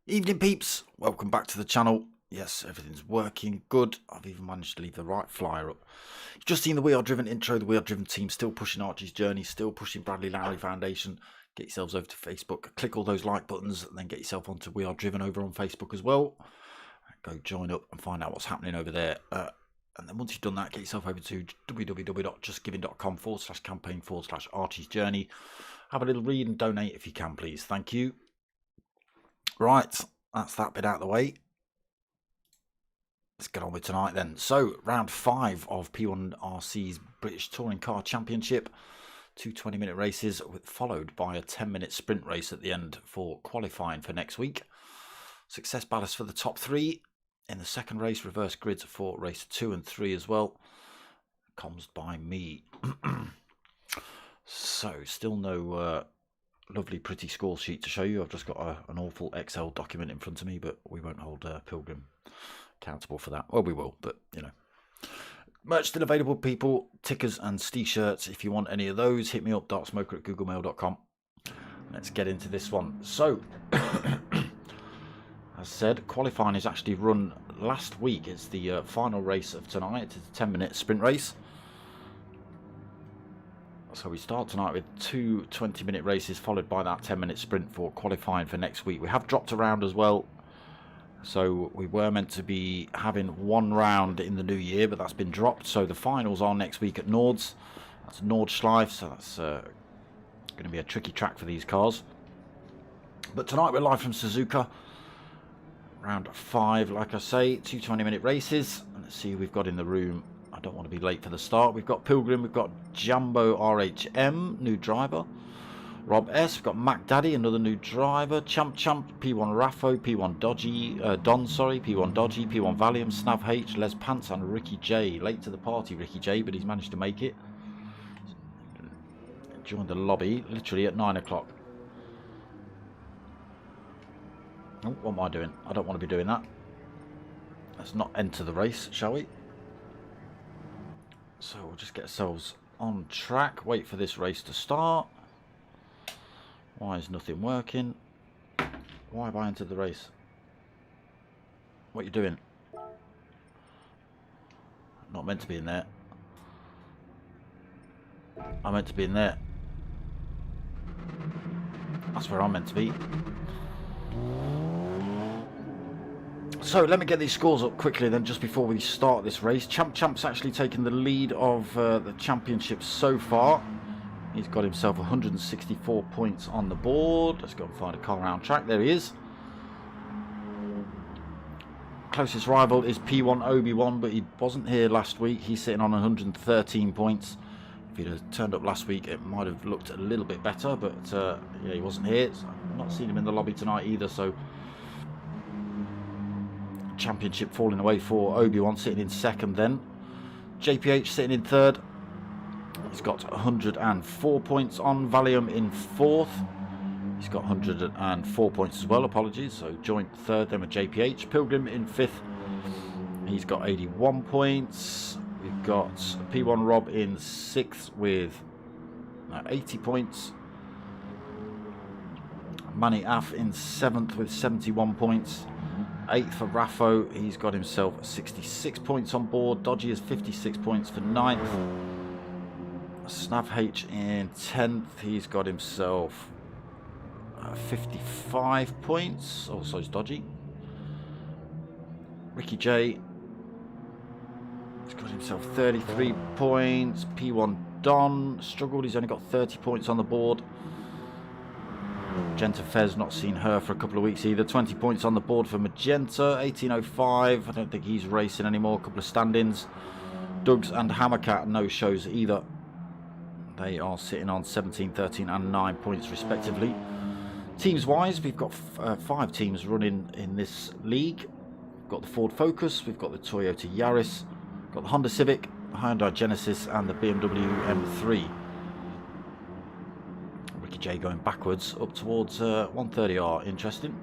Evening peeps, welcome back to the channel. Yes, everything's working good. I've even managed to leave the right flyer up. You've just seen the We Are Driven intro. The We Are Driven team still pushing Archie's journey, still pushing Bradley Lowry Foundation. Get yourselves over to Facebook, click all those like buttons, and then get yourself onto We Are Driven over on Facebook as well. Go join up and find out what's happening over there. And then once you've done that, get yourself over to www.justgiving.com/campaign/Archie's journey. Have a little read and donate if you can, please. Thank you. Right, that's that bit out of the way. Let's get on with tonight then. So, round 5 of P1RC's British Touring Car Championship. 2 20-minute races, followed by a 10-minute sprint race at the end for qualifying for next week. Success ballast for the top 3. In the second race, reverse grids for race 2 and 3 as well. Comms by me. So, still no... lovely pretty score sheet to show you. I've just got an awful Excel document in front of me, but we won't hold Pilgrim accountable for that. Well, we will, but you know. Merch still available, people. Tickers and t-shirts. If you want any of those, hit me up, darksmoker@googlemail.com. Let's get into this one. So, as said, qualifying is actually run last week. It's the final race of tonight. It's a 10-minute sprint race. So we start tonight with 2 20-minute races followed by that 10-minute sprint for qualifying for next week. We have dropped a round as well. So we were meant to be having 1 round in the new year, but that's been dropped. So the finals are next week at Nords. That's Nordschleife, so that's going to be a tricky track for these cars. But tonight we're live from Suzuka. Round 5, like I say, 2 20-minute races. And let's see who we've got in the room. I don't want to be late for the start. We've got Pilgrim, we've got Jambo RHM, new driver. Rob S, we've got Mac Daddy, another new driver. Champ, P1 Raffo, P1 Dodgy, P1 Dodgy, P1 Valium, Snav H, Les Pants, and Ricky J. Late to the party, Ricky J, but he's managed to make it. Joined the lobby literally at 9 o'clock. Oh, what am I doing? I don't want to be doing that. Let's not enter the race, shall we? So we'll just get ourselves on track, wait for this race to start. Why is nothing working? Why have I entered the race? What are you doing? Not meant to be in there. I'm meant to be in there. That's where I'm meant to be. So let me get these scores up quickly then, just before we start this race. Champ's actually taken the lead of the championship so far. He's got himself 164 points on the board. Let's go and find a car around track. There he is. Closest rival is P1 Obi-Wan, but he wasn't here last week. He's sitting on 113 points. If he'd have turned up last week, it might have looked a little bit better, but yeah, he wasn't here. So I've not seen him in the lobby tonight either, so... Championship falling away for Obi-Wan, sitting in second then. JPH sitting in third. He's got 104 points on. Valium in fourth. He's got 104 points as well, apologies. So joint third then with JPH. Pilgrim in fifth. He's got 81 points. We've got P1 Rob in sixth with 80 points. Manny Aff in seventh with 71 points. 8th for Raffo, he's got himself 66 points on board. Dodgy has 56 points for 9th. Snav H in 10th, he's got himself 55 points. Oh, so is Dodgy. Ricky J, he's got himself 33 points. P1 Don struggled. He's only got 30 points on the board. Magenta Fez, not seen her for a couple of weeks either. 20 points on the board for Magenta. 1805. I don't think he's racing anymore. A couple of stand-ins. Dugs and Hammercat, no shows either. They are sitting on 17, 13 and 9 points respectively. Teams-wise, we've got 5 teams running in this league. We've got the Ford Focus, we've got the Toyota Yaris, we've got the Honda Civic, the Hyundai Genesis and the BMW M3. Ricky J going backwards up towards 130R, interesting.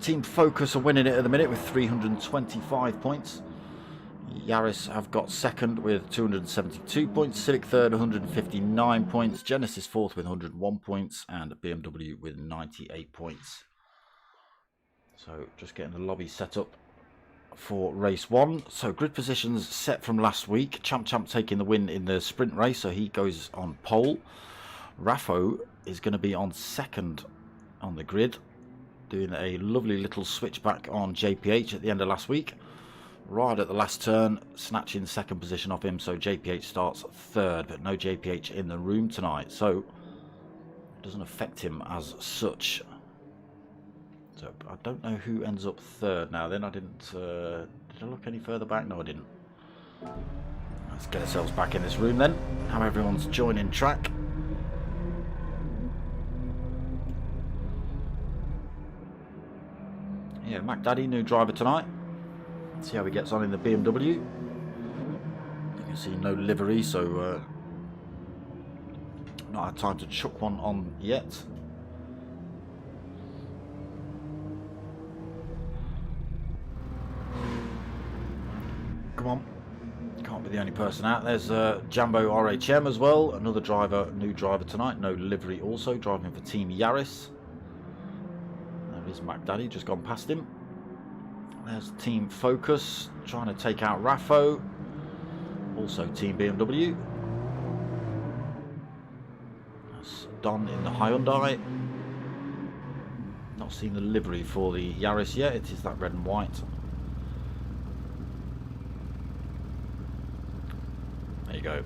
Team Focus are winning it at the minute with 325 points. Yaris have got second with 272 points, Civic third 159 points, Genesis fourth with 101 points and BMW with 98 points. So just getting the lobby set up for race 1. So grid positions set from last week. Champ taking the win in the sprint race, so he goes on pole. Raffo is going to be on second on the grid, doing a lovely little switchback on JPH at the end of last week. Right at the last turn, snatching second position off him, so JPH starts third, but no JPH in the room tonight, so it doesn't affect him as such. So I don't know who ends up third now then. Did I look any further back? No, I didn't. Let's get ourselves back in this room then. How everyone's joining track. Yeah, Mac Daddy, new driver tonight. See how he gets on in the BMW. You can see no livery, so not had time to chuck one on yet. Come on, can't be the only person out. There's Jambo RHM as well, another driver, new driver tonight, no livery also, driving for Team Yaris. There is Mac Daddy, just gone past him. There's Team Focus trying to take out Raffo. Also Team BMW. That's Don in the Hyundai. Not seen the livery for the Yaris yet. It is that red and white. There you go.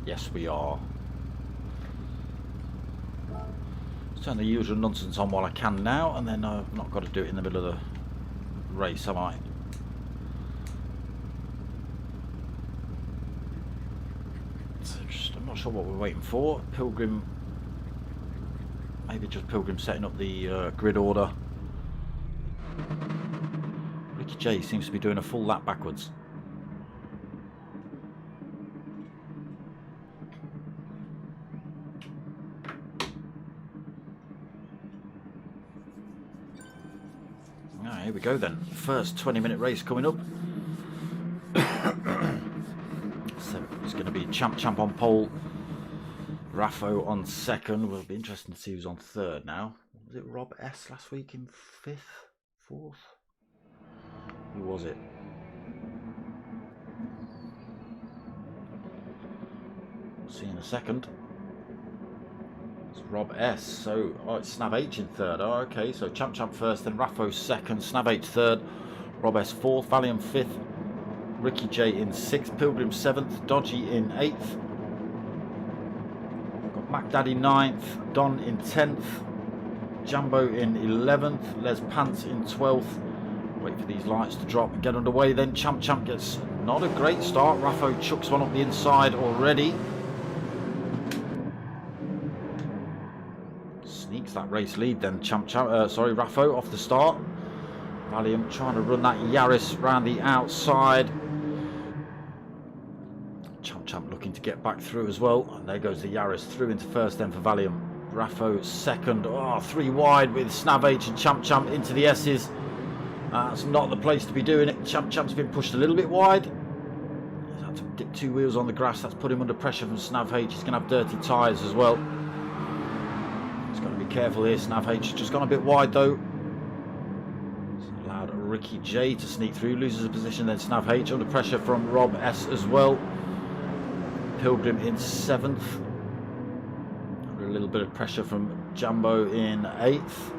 Yes, we are. Let's turn the usual nonsense on while I can now, and then I've not got to do it in the middle of the race, am I? I'm not sure what we're waiting for. Pilgrim, maybe just Pilgrim setting up the grid order. Ricky J seems to be doing a full lap backwards. Here we go then. First 20-minute race coming up. So it's going to be Champ on pole, Raffo on second. Will be interesting to see who's on third now. Was it Rob S last week in fifth, fourth? Who was it? We'll see in a second. It's Rob S. So, oh, it's Snav H in third. Oh, okay. So Champ first, then Raffo second, Snav H third, Rob S fourth, Valium fifth, Ricky J in sixth, Pilgrim seventh, Dodgy in eighth. Got Mac Daddy ninth, Don in 10th, Jambo in 11th, Les Pants in 12th. Wait for these lights to drop and get underway. Then Champ gets not a great start. Raffo chucks one up the inside already. Sneaks that race lead then. Raffo off the start. Valium trying to run that Yaris round the outside. Champ looking to get back through as well. And there goes the Yaris through into first then for Valium. Raffo second. Oh, 3 wide with Snav H and Champ into the S's. That's not the place to be doing it. Champ's been pushed a little bit wide. He's had to dip 2 wheels on the grass. That's put him under pressure from Snav H. He's going to have dirty tyres as well. He's got to be careful here. Snav H just gone a bit wide though. It's allowed Ricky J to sneak through. Loses a position then. Snav H under pressure from Rob S as well. Pilgrim in 7th. Under a little bit of pressure from Jambo in 8th.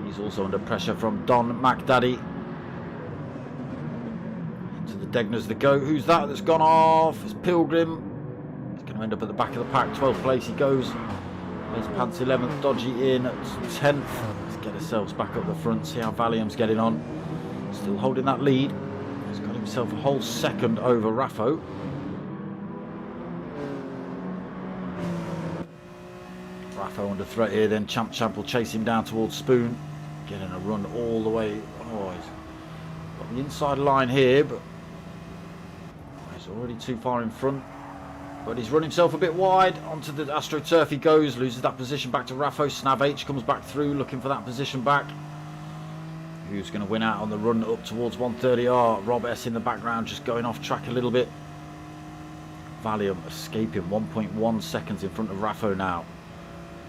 He's also under pressure from Don McDaddy. Into the Degners the go. Who's that's gone off? It's Pilgrim. He's going to end up at the back of the pack. 12th place he goes. There's Pants 11th, Dodgy in at 10th. Let's get ourselves back up the front, see how Valium's getting on. Still holding that lead. He's got himself a whole second over Raffo. Raffo under threat here, then Champ will chase him down towards Spoon. Getting a run all the way. Oh, he's got the inside line here, but he's already too far in front. But he's run himself a bit wide. Onto the AstroTurf he goes, loses that position back to Raffo. Snav H comes back through, looking for that position back. Who's going to win out on the run up towards 130R? Rob S in the background, just going off track a little bit. Valium escaping 1.1 seconds in front of Raffo now.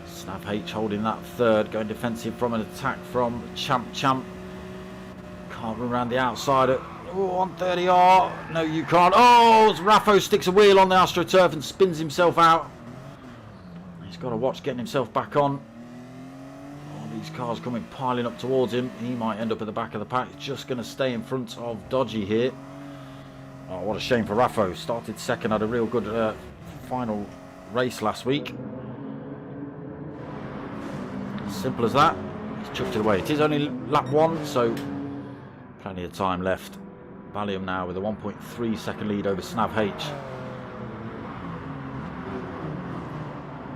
Snav H holding that third, going defensive from an attack from Champ. Can't run around the outside at 130R. No, you can't. Oh, Raffo sticks a wheel on the AstroTurf and spins himself out. He's got to watch getting himself back on. All these cars coming piling up towards him. He might end up at the back of the pack. He's just going to stay in front of Dodgy here. Oh, what a shame for Raffo. Started second, had a real good final race last week. Simple as that. He's chucked it away. It is only lap 1, so plenty of time left. Valium now with a 1.3 second lead over Snav H.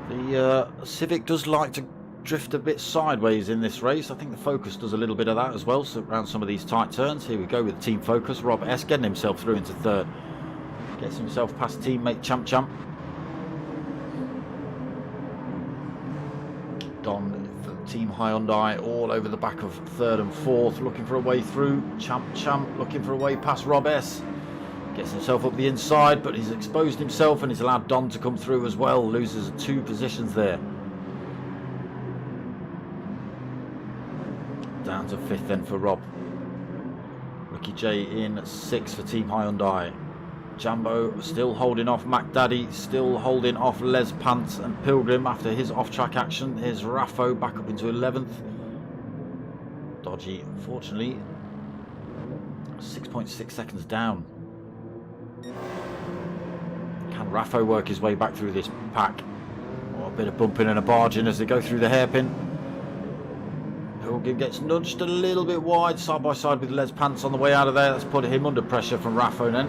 The Civic does like to drift a bit sideways in this race. I think the Focus does a little bit of that as well, so around some of these tight turns. Here we go with Team Focus. Rob S getting himself through into third. Gets himself past teammate Champ. Don for Team Hyundai all over the back of third and fourth, looking for a way through. Champ looking for a way past Rob S. Gets himself up the inside, but he's exposed himself and he's allowed Don to come through as well. Loses 2 positions there. Down to 5th then for Rob. Ricky J in 6th for Team Hyundai. Jambo still holding off Mac Daddy, still holding off Les Pants and Pilgrim after his off-track action. Here's Raffo back up into 11th. Dodgy, unfortunately, 6.6 seconds down. Can Raffo work his way back through this pack? Oh, a bit of bumping and a barging as they go through the hairpin. Pilgrim gets nudged a little bit wide, side by side with Les Pants on the way out of there. That's put him under pressure from Raffo then.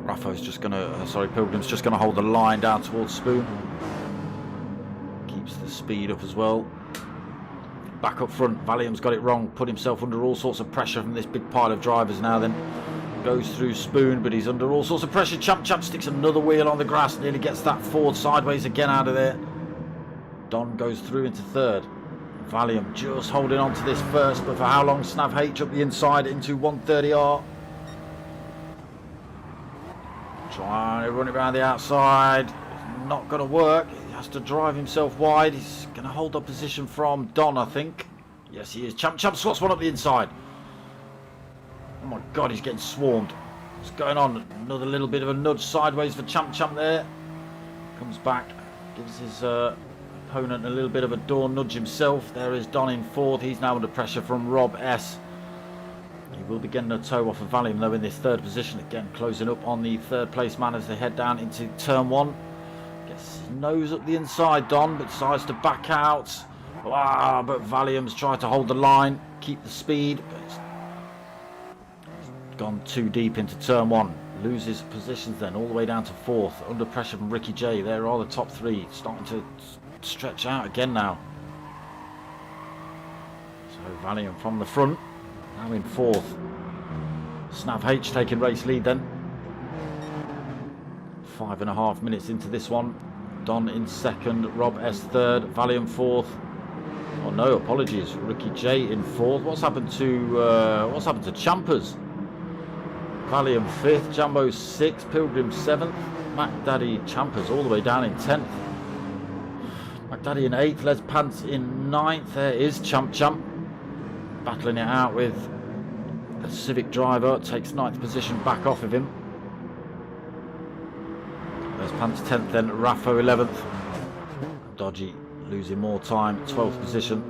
Raffo's just going to, Pilgrim's just going to hold the line down towards Spoon. Keeps the speed up as well. Back up front, Valium's got it wrong, put himself under all sorts of pressure from this big pile of drivers now then. Goes through Spoon, but he's under all sorts of pressure. Champ sticks another wheel on the grass, nearly gets that forward sideways again out of there. Don goes through into third. Valium just holding on to this first, but for how long? Snav H up the inside into 130R. Trying to run it around the outside. It's not going to work. He has to drive himself wide. He's going to hold up position from Don, I think. Yes, he is. Champ slots one up the inside. Oh my God, he's getting swarmed. What's going on? Another little bit of a nudge sideways for Champ there. Comes back, gives his opponent a little bit of a door nudge himself. There is Don in 4th. He's now under pressure from Rob S. He will be getting a toe off of Valium though in this 3rd position. Again, closing up on the 3rd place man as they head down into turn 1. Gets his nose up the inside, Don, but decides to back out. But Valium's tried to hold the line, keep the speed, but it's gone too deep into turn 1. Loses positions then all the way down to 4th. Under pressure from Ricky J. There are the top 3. Starting to stretch out again now. So Valium from the front. Now in 4th. Snav H taking race lead then. 5.5 minutes into this one. Don in 2nd, Rob S 3rd, Valium 4th. Oh no, apologies. Ricky J in 4th. What's happened to Champers? Valium 5th, Jambo 6th, Pilgrim 7th, Mac Daddy Champers all the way down in 10th. Mac Daddy in 8th, Les Pants in 9th. There is Champ. Battling it out with the Civic driver, takes 9th position back off of him. There's Pants 10th then, Raffo 11th. Dodgy losing more time, 12th position.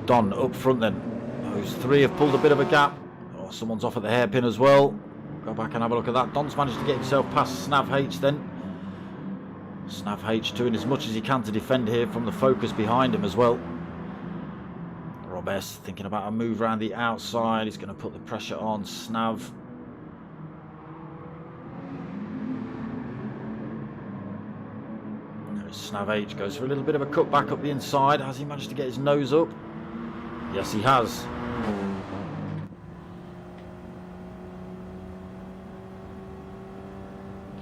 Don up front then. Those 3 have pulled a bit of a gap. Oh, someone's off at the hairpin as well. Go back and have a look at that. Don's managed to get himself past Snav H then. Snav H doing as much as he can to defend here from the focus behind him as well. Rob S thinking about a move around the outside. He's going to put the pressure on Snav. Snav H goes for a little bit of a cut back up the inside. Has he managed to get his nose up? Yes, he has.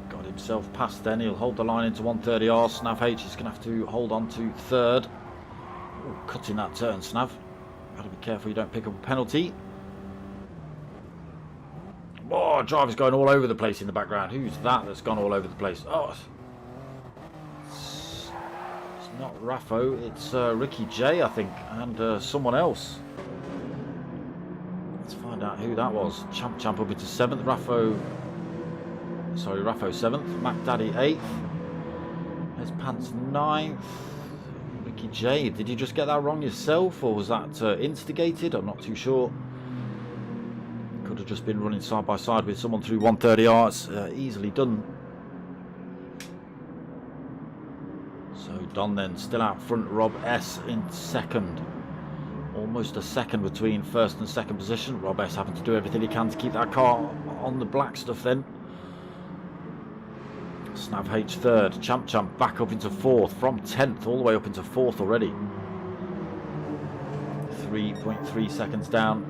Got himself past then. He'll hold the line into 130R. Snav H is going to have to hold on to third. Ooh, cutting that turn, Snav. Got to be careful you don't pick up a penalty. Oh, driver's going all over the place in the background. Who's that's gone all over the place? Oh, it's not Raffo. It's Ricky J, I think, and someone else. Let's find out who that was. Champ up into 7th. Raffo 7th. Mac Daddy 8th. There's Pants 9th. Ricky J, did you just get that wrong yourself, or was that instigated? I'm not too sure. Could have just been running side by side with someone through 130R. It's easily done. So Don then still out front. Rob S in 2nd. Almost a second between 1st and 2nd position. Rob S having to do everything he can to keep that car on the black stuff then. Snav H 3rd. Champ back up into 4th from 10th all the way up into 4th already. 3.3 seconds down.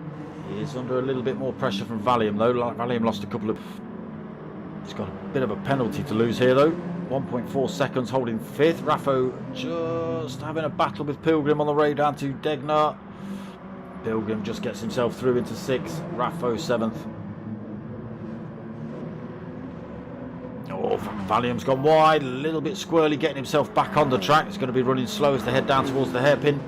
He is under a little bit more pressure from Valium though. Valium lost a couple of... He's got a bit of a penalty to lose here though. 1.4 seconds holding 5th. Raffo just having a battle with Pilgrim on the way down to Degner. Pilgrim just gets himself through into 6th. Raffo 7th. Oh, Valium's gone wide. A little bit squirrely getting himself back on the track. He's going to be running slow as they head down towards the hairpin.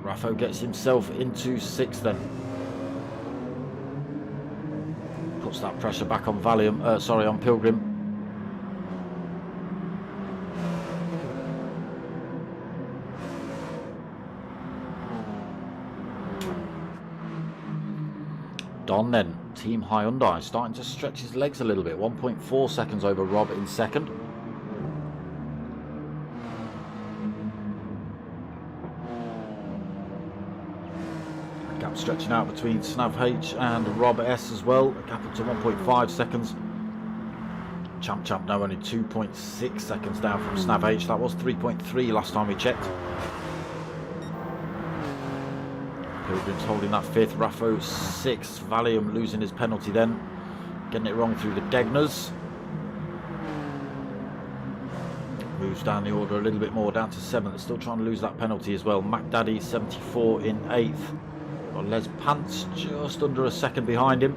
Raffo gets himself into 6th then. Puts that pressure back on Valium, on Pilgrim. Don then, Team Hyundai, starting to stretch his legs a little bit. 1.4 seconds over Rob in 2nd. Gap stretching out between Snav H and Rob S as well. A gap up to 1.5 seconds. Champ now only 2.6 seconds down from Snav H. That was 3.3 last time we checked. Pilgrim's holding that 5th. Raffo 6th. Valium losing his penalty then. Getting it wrong through the Degners. Moves down the order a little bit more, down to 7th. Still trying to lose that penalty as well. Mac Daddy 74 in 8th. Got Les Pants just under a second behind him.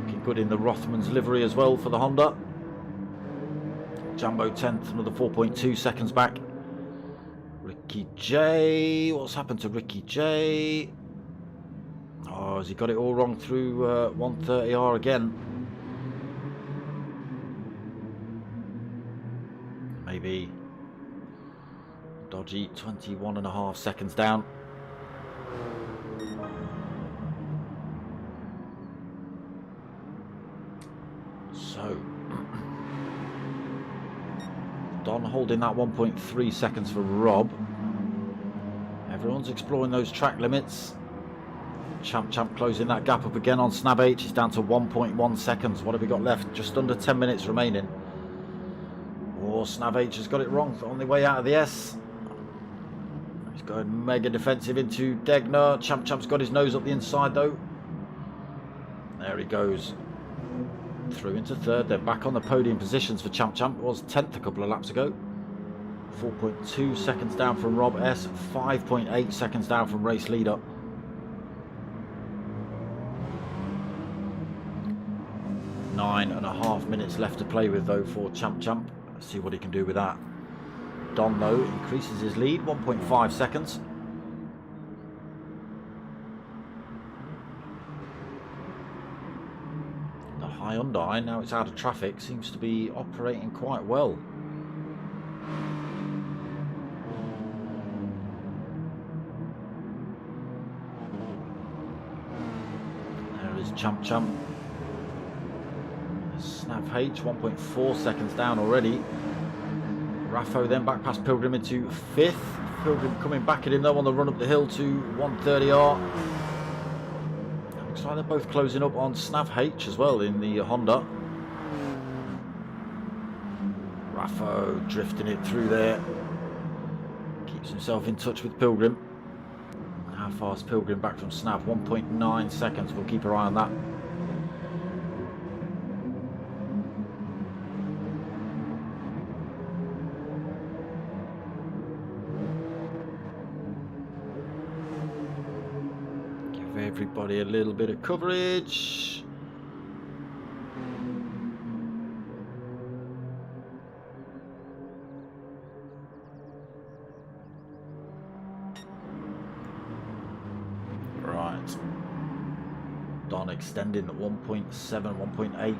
Looking good in the Rothmans livery as well for the Honda. Jambo 10th, another 4.2 seconds back. Ricky J, what's happened to Ricky J? Oh, has he got it all wrong through 130R again? Maybe. Dodgy, 21.5 seconds down. So Don holding that 1.3 seconds for Rob. Everyone's exploring those track limits. Champ closing that gap up again on Snav H. He's down to 1.1 seconds. What have we got left? Just under 10 minutes remaining. Oh, Snav H has got it wrong on the way out of the S. He's going mega defensive into Degner. Champ's got his nose up the inside though. There he goes. Through into 3rd. They're back on the podium positions for Champ. It was 10th a couple of laps ago. 4.2 seconds down from Rob S. 5.8 seconds down from race leader. Nine and a half minutes left to play with though for Champ. Let's see what he can do with that. Don though increases his lead 1.5 seconds. The Hyundai, now it's out of traffic, seems to be operating quite well. There's Champ Champ. Snav H, 1.4 seconds down already. Raffo then back past Pilgrim into 5th. Pilgrim coming back at him though on the run up the hill to 130R. Looks like they're both closing up on Snav H as well in the Honda. Raffo drifting it through there. Keeps himself in touch with Pilgrim. How far is Pilgrim back from Snav? 1.9 seconds. We'll keep our eye on that. Give everybody a little bit of coverage. Don extending at 1.7, 1.8.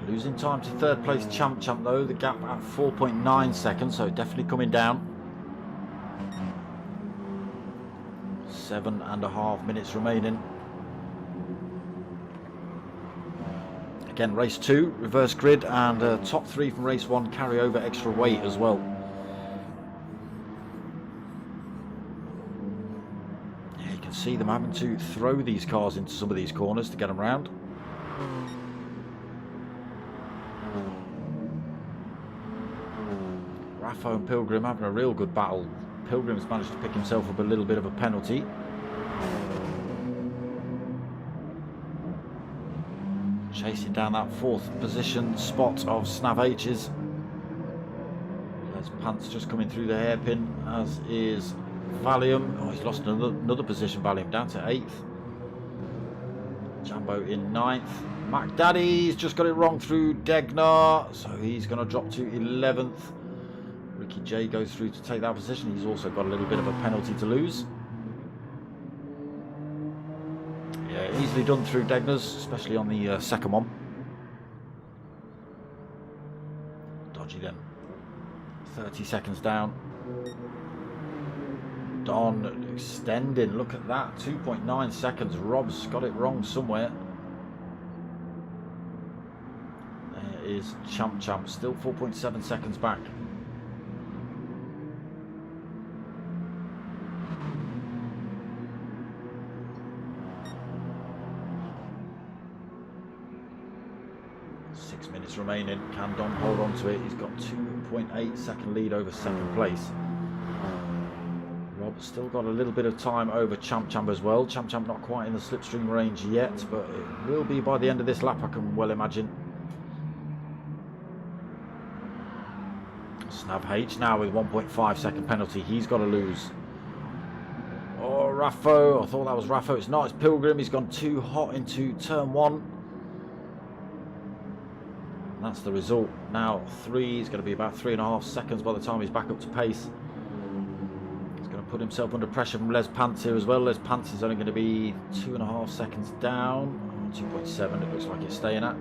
Losing time to 3rd place Champ Champ though, the gap at 4.9 seconds, so definitely coming down. 7.5 minutes remaining. Again, race 2, reverse grid, and top 3 from race 1 carry over extra weight as well. See them having to throw these cars into some of these corners to get them round. Raffo and Pilgrim having a real good battle. Pilgrim's managed to pick himself up a little bit of a penalty. Chasing down that 4th position spot of Snav H's. There's Pants just coming through the hairpin, as is Valium. Oh, he's lost another position. Valium down to 8th. Jambo in 9th. Mac Daddy's just got it wrong through Degnar, so he's going to drop to 11th. Ricky J goes through to take that position. He's also got a little bit of a penalty to lose. Yeah, easily done through Degnar's, especially on the second one. Dodgy then. 30 seconds down. Don extending, look at that, 2.9 seconds. Rob's got it wrong somewhere. There is Champ Champ, still 4.7 seconds back. Six minutes remaining. Can Don hold on to it? He's got 2.8 second lead over 2nd place. Rob still got a little bit of time over Champ Champ as well. Champ Champ not quite in the slipstream range yet, but it will be by the end of this lap, I can well imagine. Snav H now with 1.5 second penalty. He's got to lose. Oh, Raffo. I thought that was Raffo. It's not. It's Pilgrim. He's gone too hot into turn 1. And that's the result. Now 3 is going to be about 3.5 seconds by the time he's back up to pace. Put himself under pressure from Les Pants here as well. Les Pants is only going to be 2.5 seconds down. 2.7 it looks like it's staying at.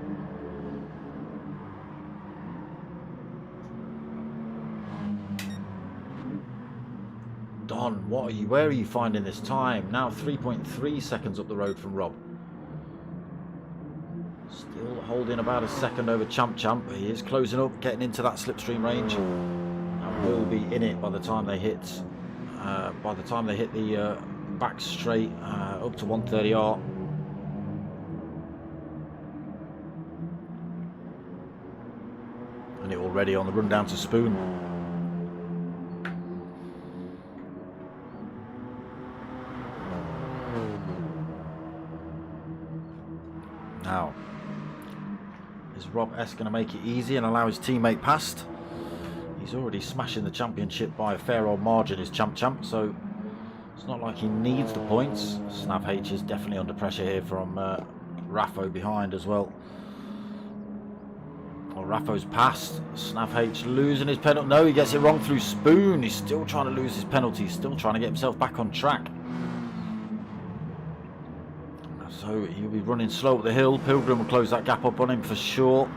Don, where are you finding this time? Now 3.3 seconds up the road from Rob. Still holding about a second over Champ Champ. He is closing up, getting into that slipstream range. And will be in it by the time they hit the back straight up to 130R. And it already on the run down to Spoon. Now, is Rob S going to make it easy and allow his teammate past? He's already smashing the championship by a fair old margin, is Champ Champ, so it's not like he needs the points. Snav H is definitely under pressure here from Raffo behind as well. Well, Raffo's passed. Snav H losing his penalty. No, he gets it wrong through Spoon. He's still trying to lose his penalty. He's still trying to get himself back on track. So he'll be running slow up the hill. Pilgrim will close that gap up on him for sure.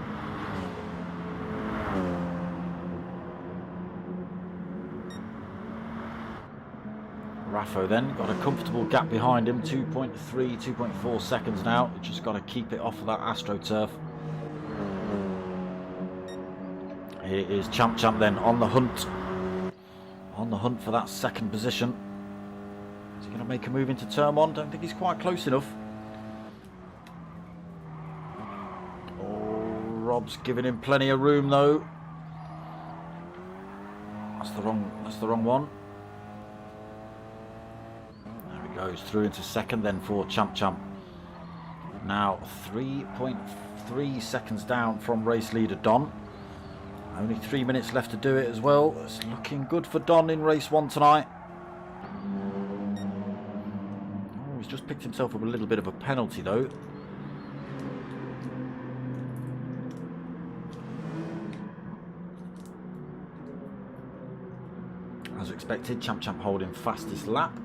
Raffo then got a comfortable gap behind him, 2.3, 2.4 seconds now. Just got to keep it off of that AstroTurf. Here is Champ then on the hunt. On the hunt for that second position. Is he going to make a move into turn one? Don't think he's quite close enough. Oh, Rob's giving him plenty of room though. That's the wrong one. There he goes through into second then for Champ. Now 3.3 seconds down from race leader Don. Only 3 minutes left to do it as well. It's looking good for Don in race one tonight. Oh, he's just picked himself up a little bit of a penalty though. As expected, Champ holding fastest lap.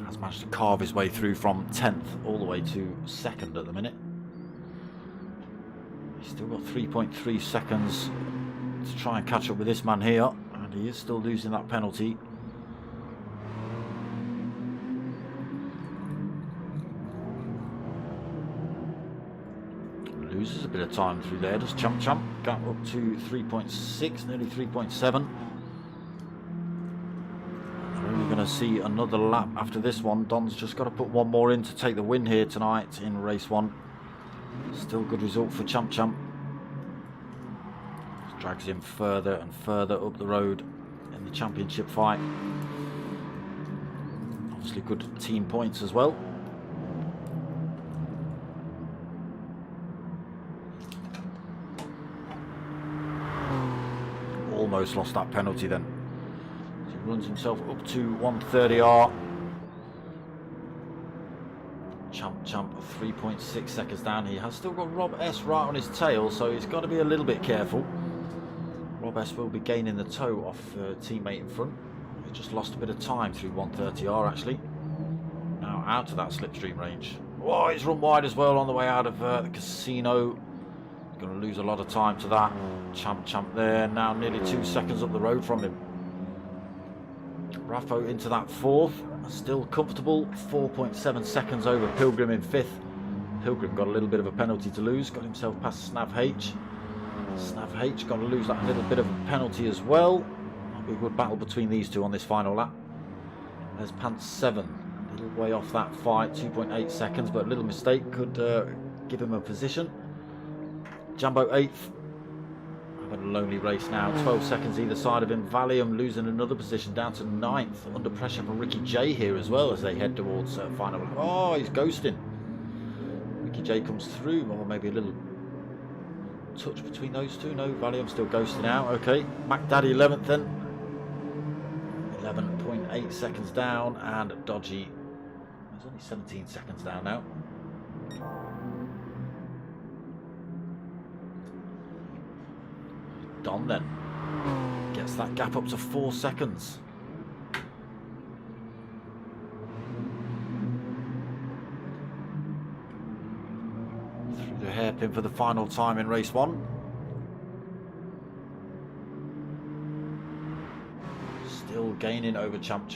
Has managed to carve his way through from 10th all the way to 2nd at the minute. He's still got 3.3 seconds to try and catch up with this man here, and he is still losing that penalty. Loses a bit of time through there, does Champ. Gap up to 3.6, nearly 3.7. We're only going to see another lap after this one. Don's just got to put one more in to take the win here tonight in race one. Still good result for Champ. Drags him further and further up the road in the championship fight. Obviously good team points as well. Almost lost that penalty then. He runs himself up to 130R. Champ 3.6 seconds down. He has still got Rob S right on his tail, so he's got to be a little bit careful. Rob S will be gaining the toe off teammate in front. He just lost a bit of time through 130R actually. Now out of that slipstream range. Oh, he's run wide as well on the way out of the casino. He's going to lose a lot of time to that. Champ there, now nearly 2 seconds up the road from him. Raffo into that 4th. Still comfortable, 4.7 seconds over Pilgrim in 5th. Pilgrim got a little bit of a penalty to lose, got himself past Snav H. Snav H got to lose that little bit of a penalty as well. Might be a good battle between these two on this final lap. There's Pants 7, a little way off that fight, 2.8 seconds, but a little mistake could give him a position. Jambo 8th. A lonely race now, 12 seconds either side of him. Valium losing another position down to 9th, under pressure from Ricky J here as well as they head towards final. Oh, he's ghosting. Ricky J comes through, or maybe a little touch between those two. No, Valium still ghosting out. Okay, Mac Daddy 11th then, 11.8 seconds down, and Dodgy is only 17 seconds down now. Don then gets that gap up to 4 seconds. Through the hairpin for the final time in race one. Still gaining over Champ.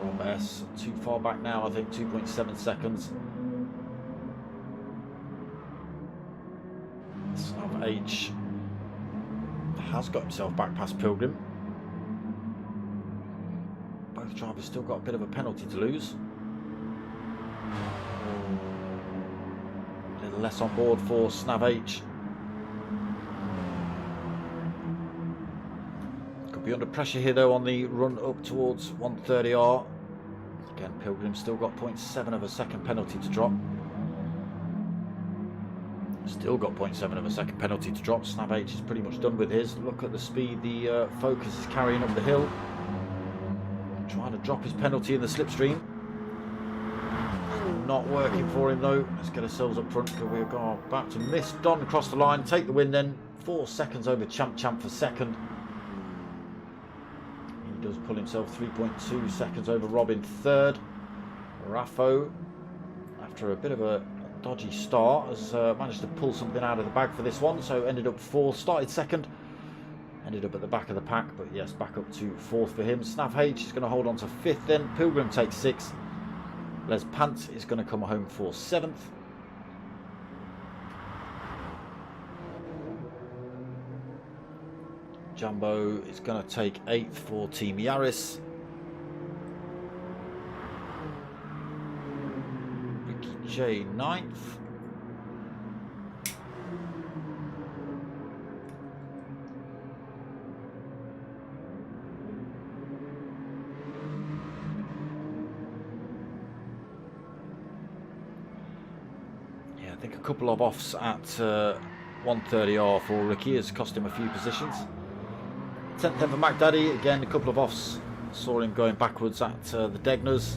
Rob S too far back now, I think 2.7 seconds. Snav H has got himself back past Pilgrim. Both drivers still got a bit of a penalty to lose. A little less on board for Snav H. Could be under pressure here though on the run up towards 130R. Again, Pilgrim still got 0.7 of a second penalty to drop. Still got 0.7 of a second penalty to drop. Snav H is pretty much done with his. Look at the speed the Focus is carrying up the hill. Trying to drop his penalty in the slipstream. Not working for him though. Let's get ourselves up front because we're about to miss Don across the line. Take the win then. 4 seconds over Champ for second. He does pull himself 3.2 seconds over Rob in third. Raffo, after a bit of a dodgy start, has managed to pull something out of the bag for this one, so ended up 4th, started second, Ended up at the back of the pack, but yes, back up to 4th for him. Snav H is going to hold on to 5th then. Pilgrim takes 6th. Les Pant is going to come home for 7th. Jumbo is going to take 8th for Team Yaris. Ricky J 9th. Yeah, I think a couple of offs at 130R for Ricky has cost him a few positions. 10th then for Mac Daddy, again a couple of offs, saw him going backwards at the Degners.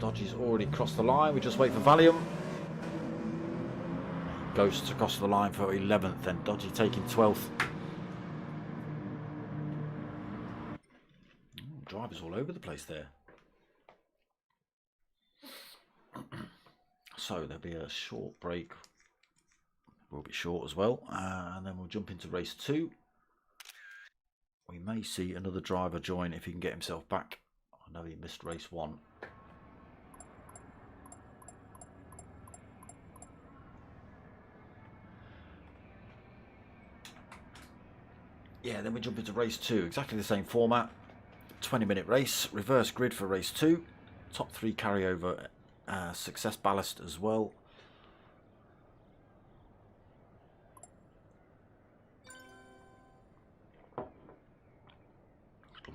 Dodgy's already crossed the line, we just wait for Valium. Ghosts across the line for 11th then, Dodgy taking 12th. Drivers all over the place there. So there'll be a short break, will be short as well, and then we'll jump into race 2. We may see another driver join if he can get himself back. I know he missed race 1. Yeah, then we jump into race 2. Exactly the same format. 20-minute race. Reverse grid for race 2. Top 3 carryover success ballast as well.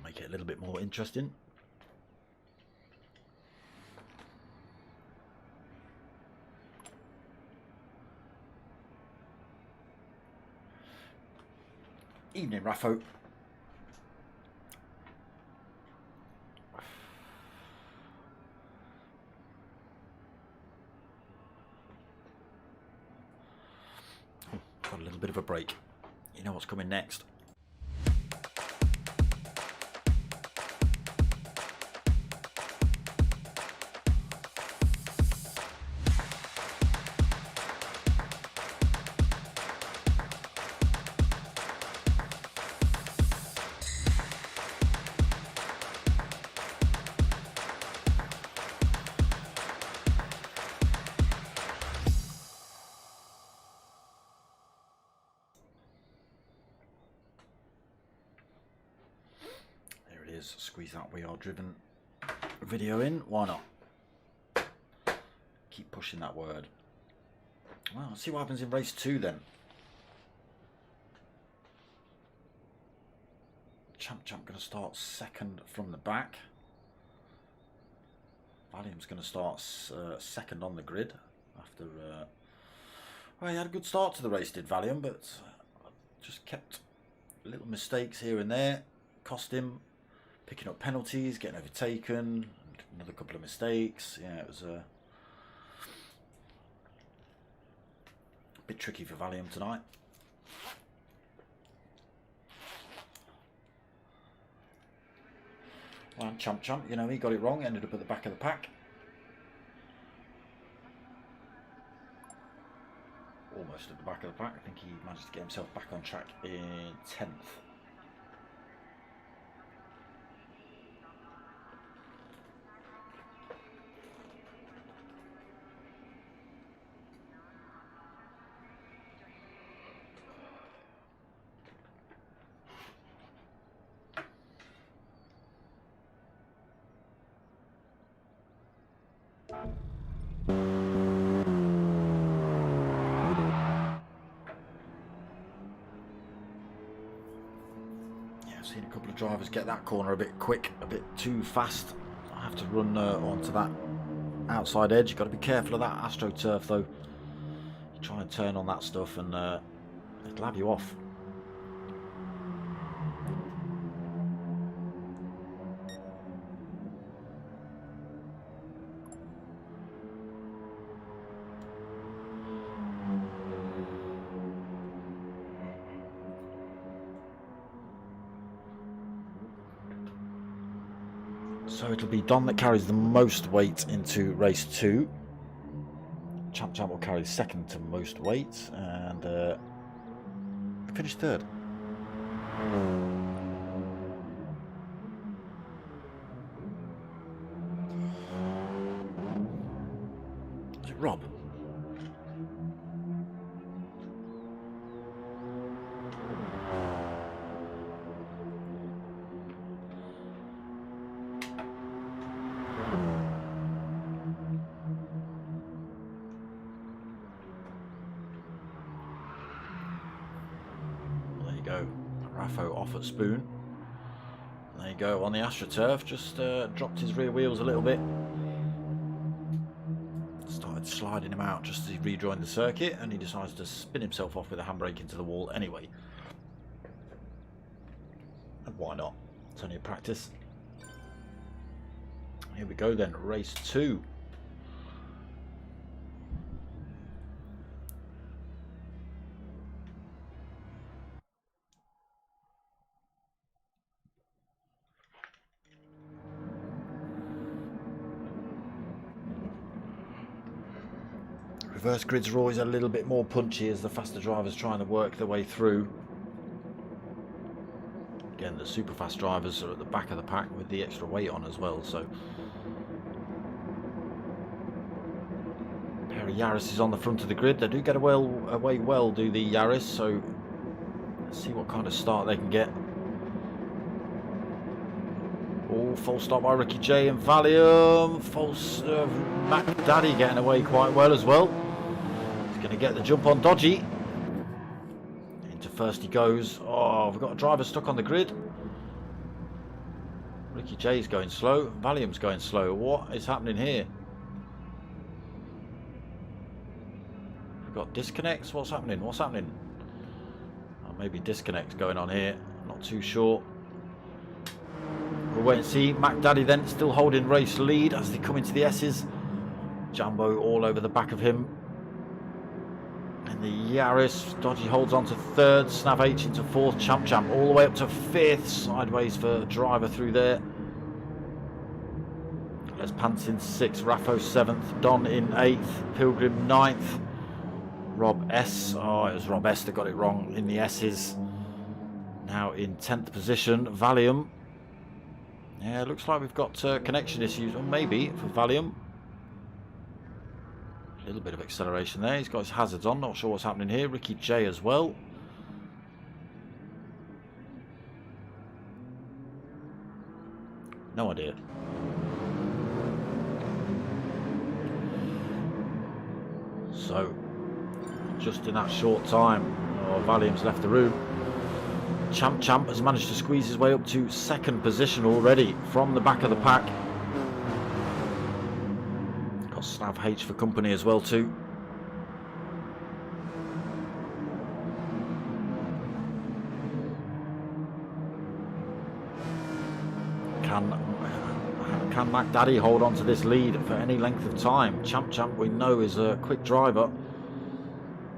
Make it a little bit more interesting. Evening, Raffo. Got a little bit of a break. You know what's coming next. Squeeze that We Are Driven video in. Why not? Keep pushing that word. Well, let's see what happens in race 2 then. Champ going to start 2nd from the back. Valium's going to start 2nd on the grid after. Well, he had a good start to the race, did Valium, but just kept little mistakes here and there. Cost him. Picking up penalties, getting overtaken, another couple of mistakes. Yeah, it was a bit tricky for Valium tonight. Well, Champ, you know, he got it wrong, ended up at the back of the pack. Almost at the back of the pack. I think he managed to get himself back on track in 10th. Seen a couple of drivers get that corner a bit quick, a bit too fast. I have to run onto that outside edge. You've got to be careful of that AstroTurf though. You try and turn on that stuff and it'll have you off. So it'll be Don that carries the most weight into race 2. Champ will carry 2nd to most weight and finish 3rd. Is it Rob? Raffo off at Spoon. There you go, on the AstroTurf, just dropped his rear wheels a little bit. Started sliding him out just as he rejoined the circuit, and he decides to spin himself off with a handbrake into the wall anyway. And why not? It's only a practice. Here we go then, race 2. Reverse grids are always a little bit more punchy as the faster drivers trying to work their way through. Again, the super fast drivers are at the back of the pack with the extra weight on as well, so a pair of Yaris on the front of the grid. They do get away well, do the Yaris, so let's see what kind of start they can get. Oh, false start by Ricky J and Valium. False Mac Daddy getting away quite well as well. He's going to get the jump on Dodgy. Into first he goes. Oh, we've got a driver stuck on the grid. Ricky J's going slow. Valium's going slow. What is happening here? We've got disconnects. What's happening? What's happening? Oh, maybe disconnects going on here. Not too sure. We'll wait and see. Mac Daddy then still holding race lead as they come into the S's. Jumbo all over the back of him. And the Yaris, Dodgy holds on to third, Snav H into fourth, Champ all the way up to fifth. Sideways for driver through there. Les Pants in sixth, Raffo seventh, Don in eighth, Pilgrim ninth, Rob S. Oh, it was Rob S that got it wrong in the S's. Now in 10th position, Valium. Yeah, looks like we've got connection issues, or maybe for Valium. A little bit of acceleration there. He's got his hazards on. Not sure what's happening here. Ricky J as well. No idea. So, just in that short time, Valium's left the room. Champ has managed to squeeze his way up to second position already from the back of the pack. Got Snav H for company as well too. Can Mac Daddy hold on to this lead for any length of time? Champ we know is a quick driver.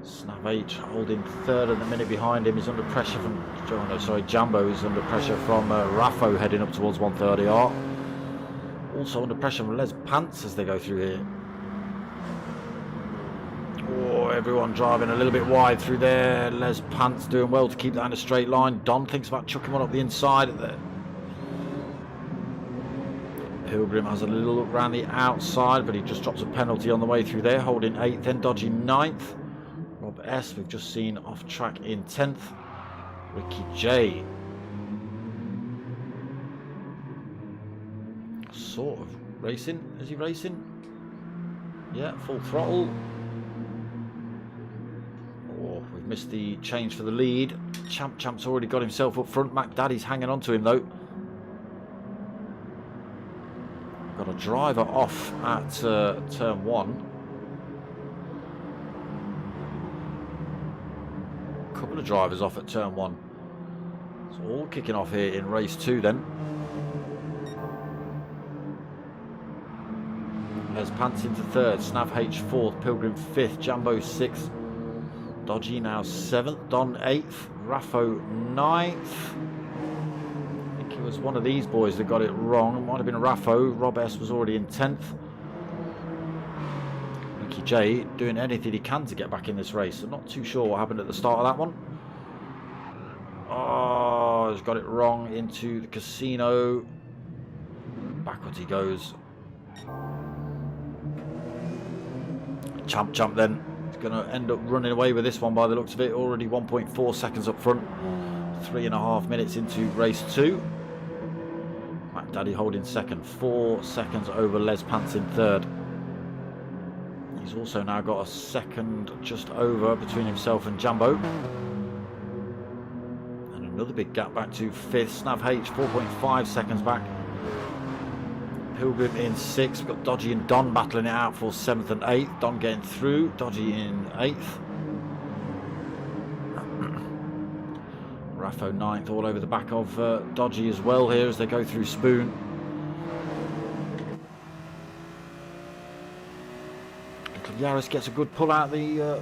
Snav H holding third at the minute behind him. He's under pressure from Jambo is under pressure from Raffo heading up towards 130R. Also under pressure from Les Pants as they go through here. Oh, everyone driving a little bit wide through there. Les Pants doing well to keep that in a straight line. Don thinks about chucking one up the inside there. Pilgrim has a little look around the outside, but he just drops a penalty on the way through there, holding 8th, then Dodgy 9th. Rob S, we've just seen off track in 10th. Ricky J. Sort of racing. Is he racing? Yeah, full throttle. Oh, we've missed the change for the lead. Champ's already got himself up front. Mac Daddy's hanging on to him though. Got a driver off at turn 1. Couple of drivers off at turn 1. It's all kicking off here in race 2 then. Les Pants into third, Snav H 4th, Pilgrim 5th, Jambo 6th, Dodgy now 7th, Don 8th, Raffo 9th. I think it was one of these boys that got it wrong. It might have been Raffo. Rob S was already in 10th. Ricky J doing anything he can to get back in this race. I'm not too sure what happened at the start of that one. Oh, Raffo's got it wrong into the casino. Backwards he goes. Champ then. He's going to end up running away with this one by the looks of it. Already 1.4 seconds up front. 3.5 minutes into race 2. McDaddy holding second. 4 seconds over Les Pants in third. He's also now got a second just over between himself and Jambo. And another big gap back to fifth. Snav H 4.5 seconds back. Pilgrim in 6th. We've got Dodgy and Don battling it out for 7th and 8th. Don getting through. Dodgy in 8th. Raffo 9th, all over the back of Dodgy as well here as they go through Spoon. Little Yaris gets a good pull out the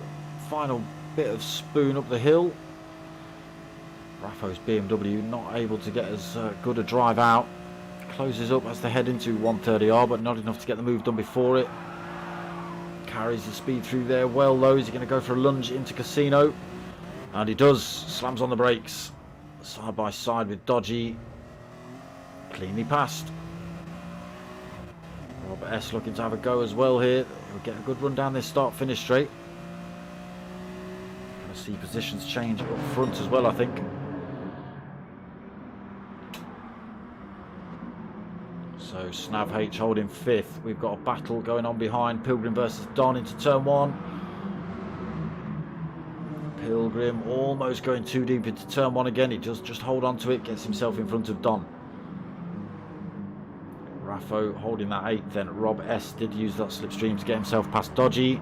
final bit of Spoon up the hill. Raffo's BMW not able to get as good a drive out. Closes up as they head into 130R, but not enough to get the move done before it. Carries the speed through there well though. Is he going to go for a lunge into Casino? And he does. Slams on the brakes. Side by side with Dodgy. Cleanly passed. Rob S looking to have a go as well here. He'll get a good run down this start-finish straight. Going to see positions change up front as well, I think. So Snav H holding 5th. We've got a battle going on behind. Pilgrim versus Don into turn 1. Pilgrim almost going too deep into turn 1 again. He does just hold on to it, gets himself in front of Don. Raffo holding that 8th then. Rob S did use that slipstream to get himself past Dodgy.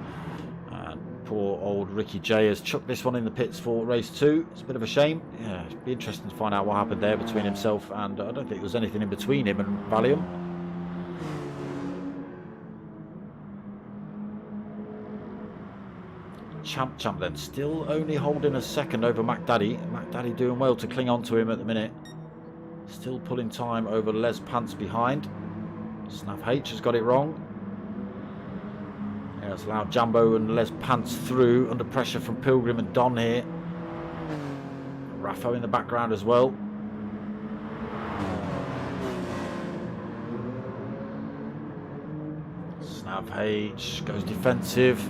And poor old Ricky J has chucked this one in the pits for race 2. It's a bit of a shame. Yeah, it'd be interesting to find out what happened there between himself and I don't think there was anything in between him and Valium. Champ then, still only holding a second over McDaddy. McDaddy doing well to cling on to him at the minute. Still pulling time over Les Pants behind. Snav H has got it wrong. Yeah, it's allowed Jambo and Les Pants through under pressure from Pilgrim and Don here. Raffo in the background as well. Snav H goes defensive.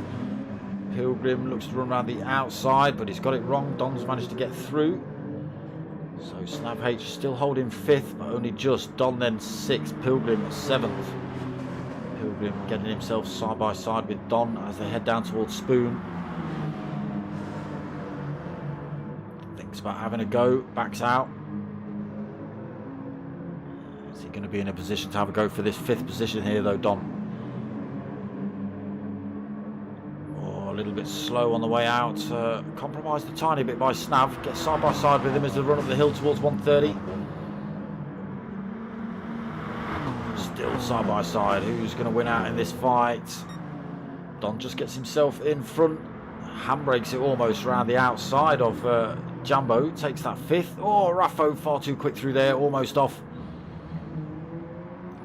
Pilgrim looks to run around the outside, but he's got it wrong. Don's managed to get through. So Snav H still holding 5th, but only just. Don then 6th, Pilgrim 7th. Pilgrim getting himself side by side with Don as they head down towards Spoon. Thinks about having a go, backs out. Is he going to be in a position to have a go for this 5th position here though, Don? A little bit slow on the way out, compromised a tiny bit by Snav. Gets side by side with him as they run up the hill towards 130. Still side by side. Who's going to win out in this fight? Don just gets himself in front, handbrakes it almost around the outside of Jambo. Takes that 5th. Oh, Raffo far too quick through there, almost off.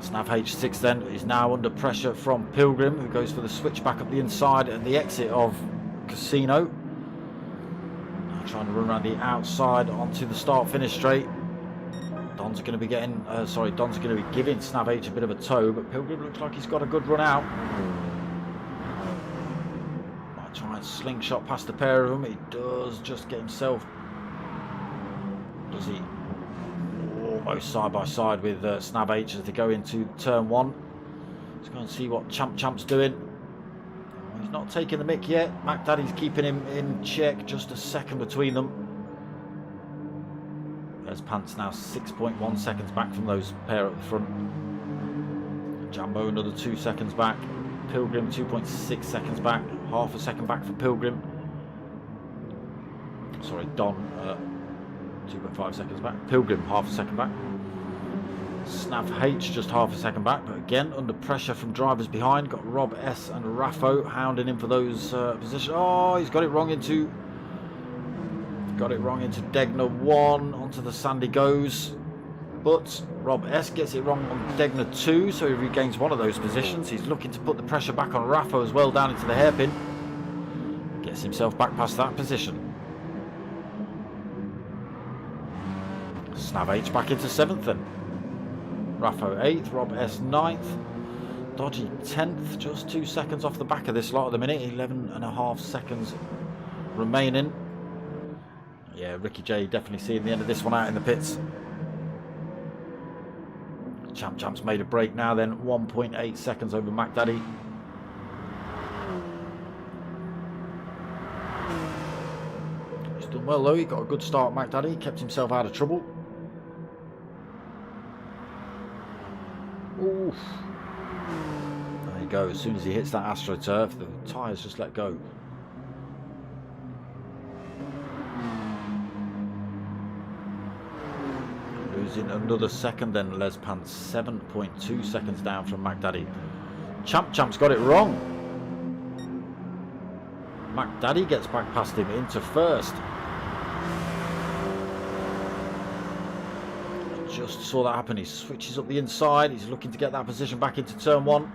Snav H6 then is now under pressure from Pilgrim, who goes for the switch back up the inside at the exit of Casino. Now trying to run around the outside onto the start-finish straight. Don's going to be getting, Don's going to be giving Snav H a bit of a tow, but Pilgrim looks like he's got a good run out. Might try and slingshot past the pair of them. He does just get himself. Does he? Almost side by side with Snav H as they go into turn 1. Let's go and see what Champ's doing. He's not taking the mick yet. McDaddy's keeping him in check, just a second between them. There's Pants now 6.1 seconds back from those pair at the front. Jambo another 2 seconds back. Pilgrim 2.6 seconds back. Half a second back for Pilgrim. Sorry, Don 2.5 seconds back. Pilgrim half a second back. Snav H just half a second back, but again under pressure from drivers behind. Got Rob S and Raffo hounding him for those positions. Oh, he's got it wrong into Degner 1. Onto the Sandy goes, but Rob S gets it wrong on Degner 2, so he regains one of those positions. He's looking to put the pressure back on Raffo as well down into the hairpin. Gets himself back past that position. Snav H back into 7th then. Raffo 8th, Rob S 9th, Dodgy 10th, just 2 seconds off the back of this lot at the minute, 11.5 seconds remaining. Yeah, Ricky J definitely seeing the end of this one out in the pits. Champ's made a break now then, 1.8 seconds over Mac Daddy. He's done well though, he got a good start, Mac Daddy, kept himself out of trouble. Oof. There you go, as soon as he hits that AstroTurf, the tyres just let go. Losing another second then, Les Pants, 7.2 seconds down from Mac Daddy. Champ's got it wrong. Mac Daddy gets back past him into first. Just saw that happen. He switches up the inside. He's looking to get that position back into turn 1.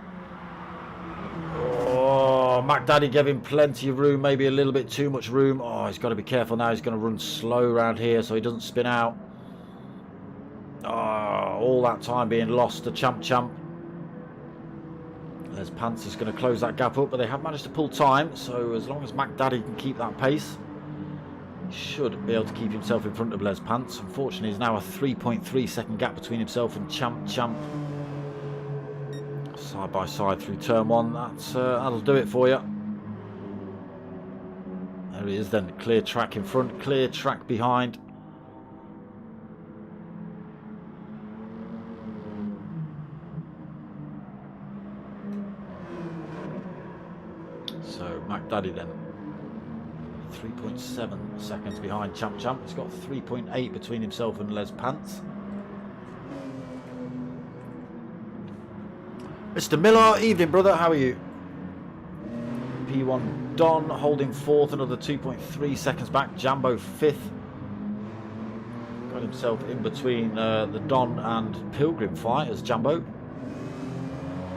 Oh, Mac Daddy gave him plenty of room, maybe a little bit too much room. Oh, he's got to be careful now. He's going to run slow around here so he doesn't spin out. Oh, all that time being lost to Champ. Les Pants is going to close that gap up, but they have managed to pull time. So as long as Mac Daddy can keep that pace, should be able to keep himself in front of Les Pants. Unfortunately, there's now a 3.3 second gap between himself and Champ. Side by side through turn 1. That'll do it for you. There he is then. Clear track in front, clear track behind. So Mac Daddy then 3.7 seconds behind Champ. He's got 3.8 between himself and Les Pants. Mr. Miller, evening brother, how are you? P1 Don holding 4th, another 2.3 seconds back. Jambo 5th. Got himself in between the Don and Pilgrim fight as Jambo.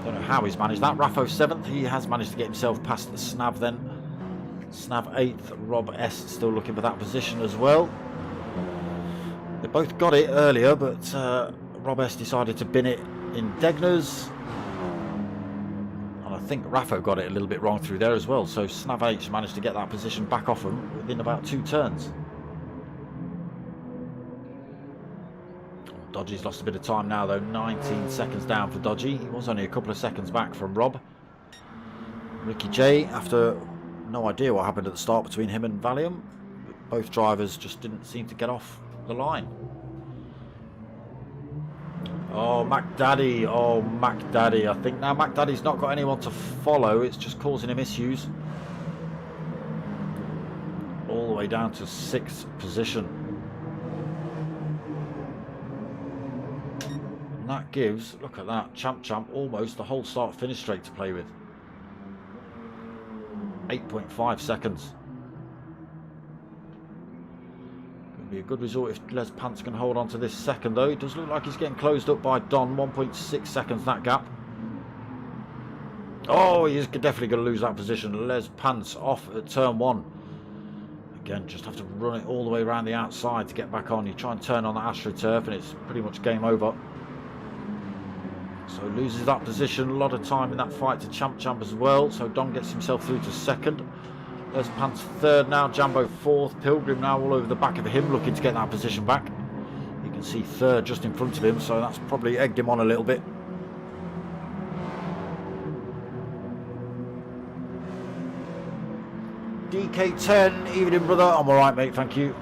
Don't know how he's managed that. Raffo 7th, he has managed to get himself past the Snav then. Snav 8th, Rob S still looking for that position as well. They both got it earlier, but Rob S decided to bin it in Degners. And I think Raffo got it a little bit wrong through there as well. So Snav H managed to get that position back off him within about 2 turns. Dodgy's lost a bit of time now though, 19 seconds down for Dodgy. He was only a couple of seconds back from Rob. Ricky J, after no idea what happened at the start between him and Valium. Both drivers just didn't seem to get off the line. Oh, Mac Daddy. Oh, Mac Daddy. I think now Mac Daddy's not got anyone to follow. It's just causing him issues. All the way down to 6th position. And that gives, look at that, Champ almost the whole start-finish straight to play with. 8.5 seconds. Going to be a good result if Les Pants can hold on to this second though. It does look like he's getting closed up by Don. 1.6 seconds that gap. Oh, he's definitely going to lose that position. Les Pants off at turn 1. Again, just have to run it all the way around the outside to get back on. You try and turn on the AstroTurf and it's pretty much game over. So loses that position, a lot of time in that fight to Champ as well. So Don gets himself through to 2nd. Les Pants 3rd now, Jambo 4th. Pilgrim now all over the back of him looking to get that position back. You can see 3rd just in front of him, so that's probably egged him on a little bit. DK10, evening brother. I'm alright mate, thank you.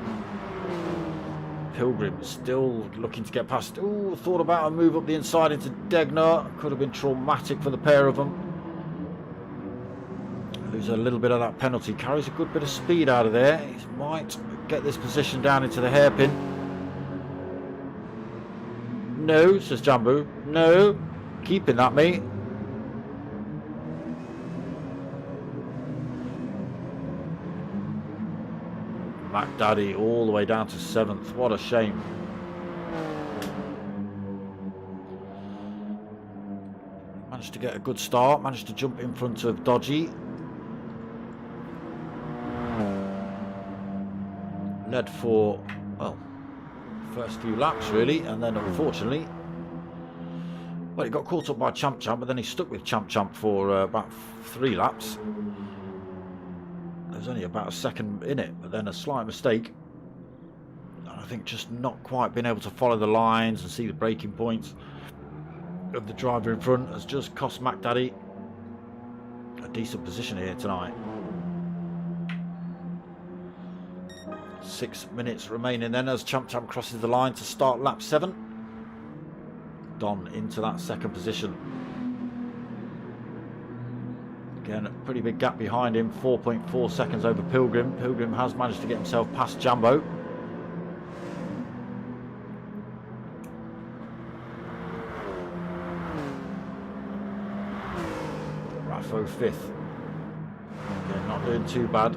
Pilgrim still looking to get past. Ooh, thought about a move up the inside into Degner. Could have been traumatic for the pair of them. Lose a little bit of that penalty. Carries a good bit of speed out of there. He might get this position down into the hairpin. No, says Jambu. No. Keeping that, mate. Mac Daddy all the way down to 7th. What a shame. Managed to get a good start. Managed to jump in front of Dodgy. Led for, well, first few laps really, and then unfortunately, well, he got caught up by Champ Champ, but then he stuck with Champ Champ for about 3 laps. There's only about a second in it, but then a slight mistake. I think just not quite being able to follow the lines and see the braking points of the driver in front has just cost McDaddy a decent position here tonight. 6 minutes remaining then as Champ Champ crosses the line to start lap 7. Don into that second position. Again, a pretty big gap behind him, 4.4 seconds over Pilgrim. Pilgrim has managed to get himself past Jambo. Raffo 5th. Again, not doing too bad.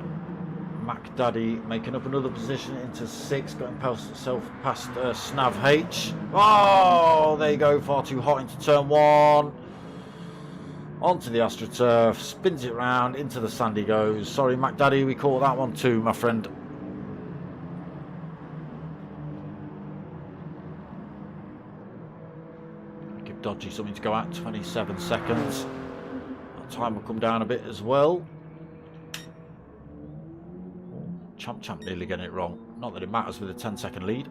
McDaddy making up another position into 6th, got himself past Snav H. Oh, there you go, far too hot into turn 1. Onto the AstroTurf, spins it round, into the sand he goes. Sorry, McDaddy, we caught that one too, my friend. Give Dodgy something to go at, 27 seconds. That time will come down a bit as well. Champ Champ nearly getting it wrong. Not that it matters with a 10-second lead.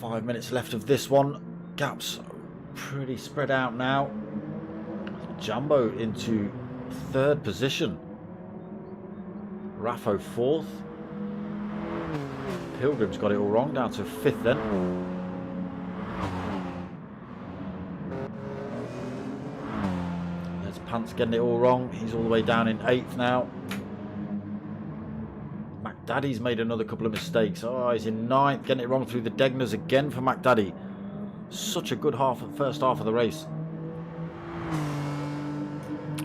Five minutes left of this one. Gaps pretty spread out now. Jumbo into 3rd position. Raffo 4th. Pilgrim's got it all wrong, down to 5th then. There's Pants getting it all wrong. He's all the way down in 8th now. McDaddy's made another couple of mistakes. Oh, he's in 9th, getting it wrong through the Degners again for McDaddy. Such a good first half of the race.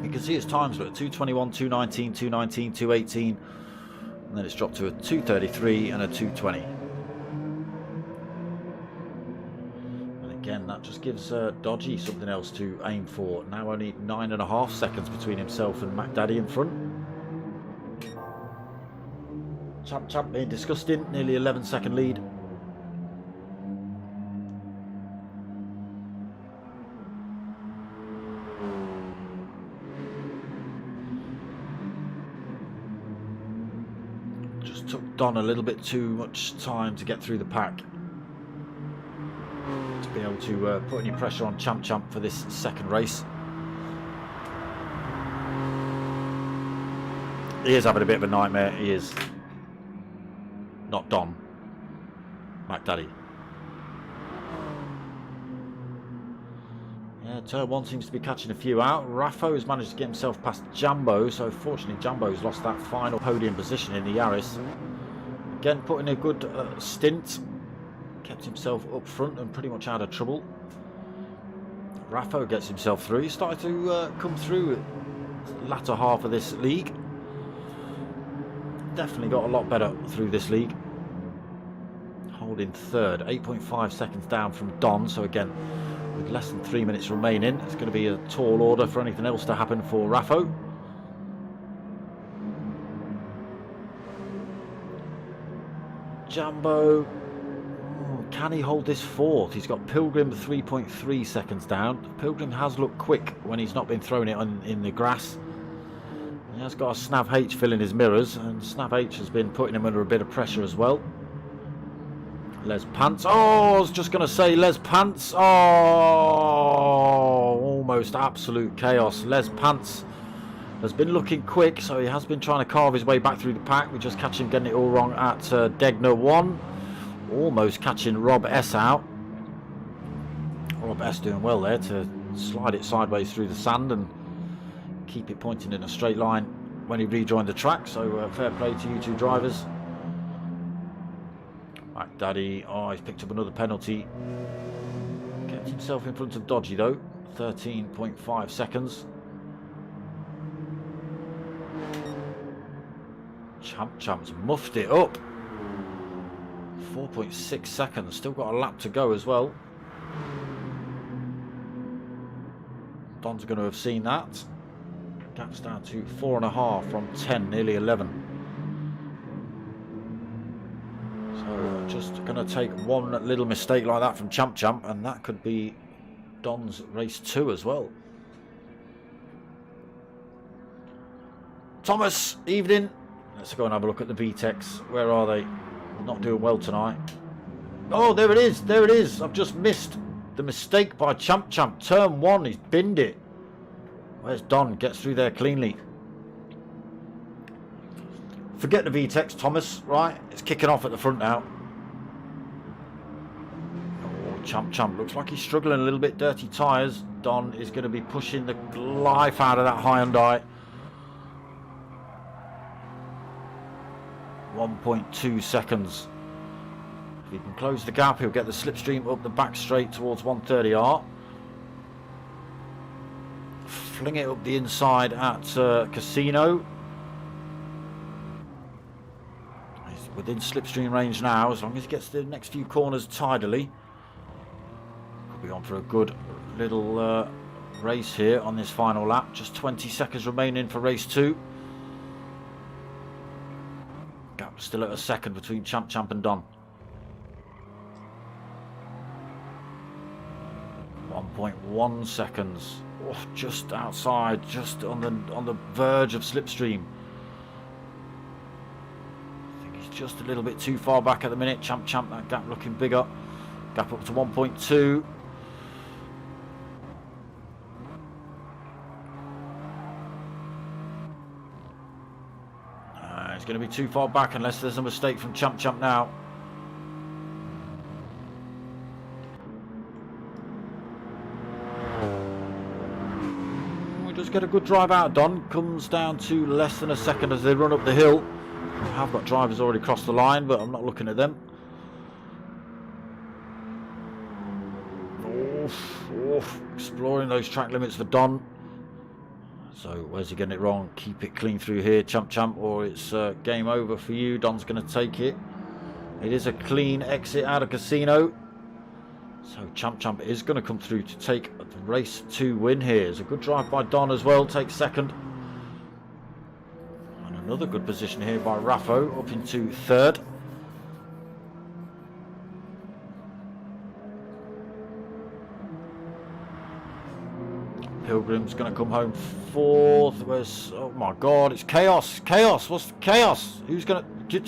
You can see his times, look, 2:21, 2:19, 2:19, 2:18, and then it's dropped to a 2:33 and a 2:20. And again, that just gives Dodgy something else to aim for. Now only 9.5 seconds between himself and McDaddy in front. Champ Champ being disgusting, nearly 11-second lead. Just took Don a little bit too much time to get through the pack to be able to put any pressure on Champ Champ for this second race. He is having a bit of a nightmare, he is. Not Don. McDaddy. Yeah, turn 1 seems to be catching a few out. Raffo has managed to get himself past Jambo, so fortunately Jambo's lost that final podium position in the Yaris. Again, put in a good stint. Kept himself up front and pretty much out of trouble. Raffo gets himself through. He's started to come through the latter half of this league. Definitely got a lot better through this league. Holding 3rd, 8.5 seconds down from Don. So again, with less than 3 minutes remaining, it's going to be a tall order for anything else to happen for Raffo. Jambo, can he hold this 4th? He's got Pilgrim 3.3 seconds down. Pilgrim has looked quick when he's not been throwing it in the grass. He has got a Snav H filling his mirrors, and Snav H has been putting him under a bit of pressure as well. Les Pants. Oh, I was just going to say Les Pants. Oh, almost absolute chaos. Les Pants has been looking quick, so he has been trying to carve his way back through the pack. We just catch him getting it all wrong at Degner 1. Almost catching Rob S out. Rob S doing well there to slide it sideways through the sand and keep it pointing in a straight line when he rejoined the track. So fair play to you two drivers. McDaddy, oh, he's picked up another penalty. Kept himself in front of Dodgy though, 13.5 seconds. Champ Champ's muffed it up. 4.6 seconds, still got a lap to go as well. Don's going to have seen that. Gap's down to 4.5 from 10, nearly 11. So just going to take one little mistake like that from Champ, and that could be Don's race 2 as well. Thomas, evening. Let's go and have a look at the VTECs. Where are they? Not doing well tonight. Oh, there it is. There it is. I've just missed the mistake by Champ. Turn 1, he's binned it. Where's Don? Gets through there cleanly. Forget the VTECs, Thomas. Right, it's kicking off at the front now. Oh, Champ looks like he's struggling a little bit. Dirty tyres. Don is going to be pushing the life out of that Hyundai. 1.2 seconds. If he can close the gap, he'll get the slipstream up the back straight towards 130R. Fling it up the inside at Casino. He's within slipstream range now, as long as he gets the next few corners tidily. Could be on for a good little race here on this final lap. Just 20 seconds remaining for race 2. Gap still at a second between Champ and Don. 1.1 seconds. Oh, just outside, just on the verge of slipstream. I think he's just a little bit too far back at the minute. Champ, that gap looking bigger. Gap up to 1.2. It's going to be too far back unless there's a mistake from Champ now. We just get a good drive out. Don comes down to less than a second as they run up the hill. I've got drivers already crossed the line, but I'm not looking at them. Exploring those track limits for Don. So where's he getting it wrong? Keep it clean through here, Champ, or it's game over for you. Don's going to take it. It is a clean exit out of Casino. So Champ is going to come through to take the race 2 win here. It's a good drive by Don as well, takes second. And another good position here by Raffo, up into third. Pilgrim's going to come home fourth. Where's, oh my god, it's chaos. What's chaos? Who's going to,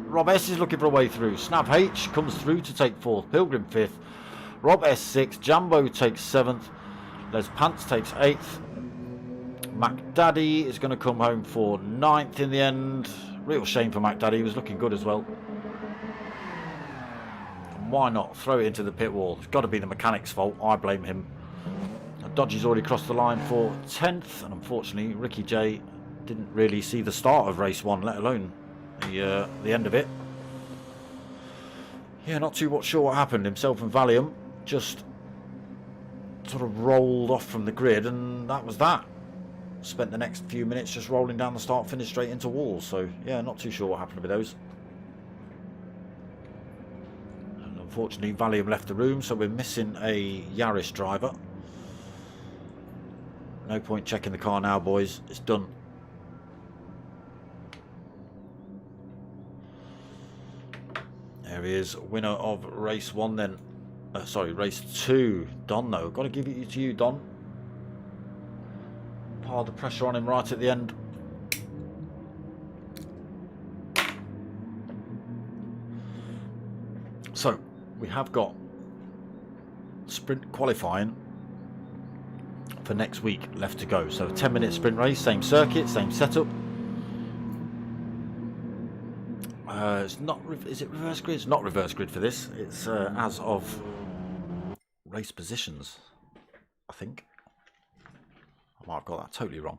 Rob S is looking for a way through. Snav H comes through to take fourth. Pilgrim fifth. Rob S 6th. Jambo takes 7th. Les Pants takes 8th. Mac Daddy is going to come home for 9th in the end. Real shame for Mac Daddy. He was looking good as well. Why not throw it into the pit wall? It's got to be the mechanic's fault. I blame him. Dodgy's already crossed the line for 10th, and unfortunately Ricky J didn't really see the start of race 1, let alone the end of it. Yeah, not too sure what happened. Himself and Valium just sort of rolled off from the grid, and that was that. Spent the next few minutes just rolling down the start finish straight into walls. So yeah, not too sure what happened with those. And unfortunately Valium left the room, so we're missing a Yaris driver. No point checking the car now, boys. It's done. There he is, winner of race 1 then. Sorry, race 2. Don, though. Got to give it to you, Don. Piled the pressure on him right at the end. So, we have got sprint qualifying for next week left to go. So a 10-minute sprint race, same circuit, same setup. It's not, is it reverse grid? It's not reverse grid for this. It's as of race positions, I think. I might have got that totally wrong.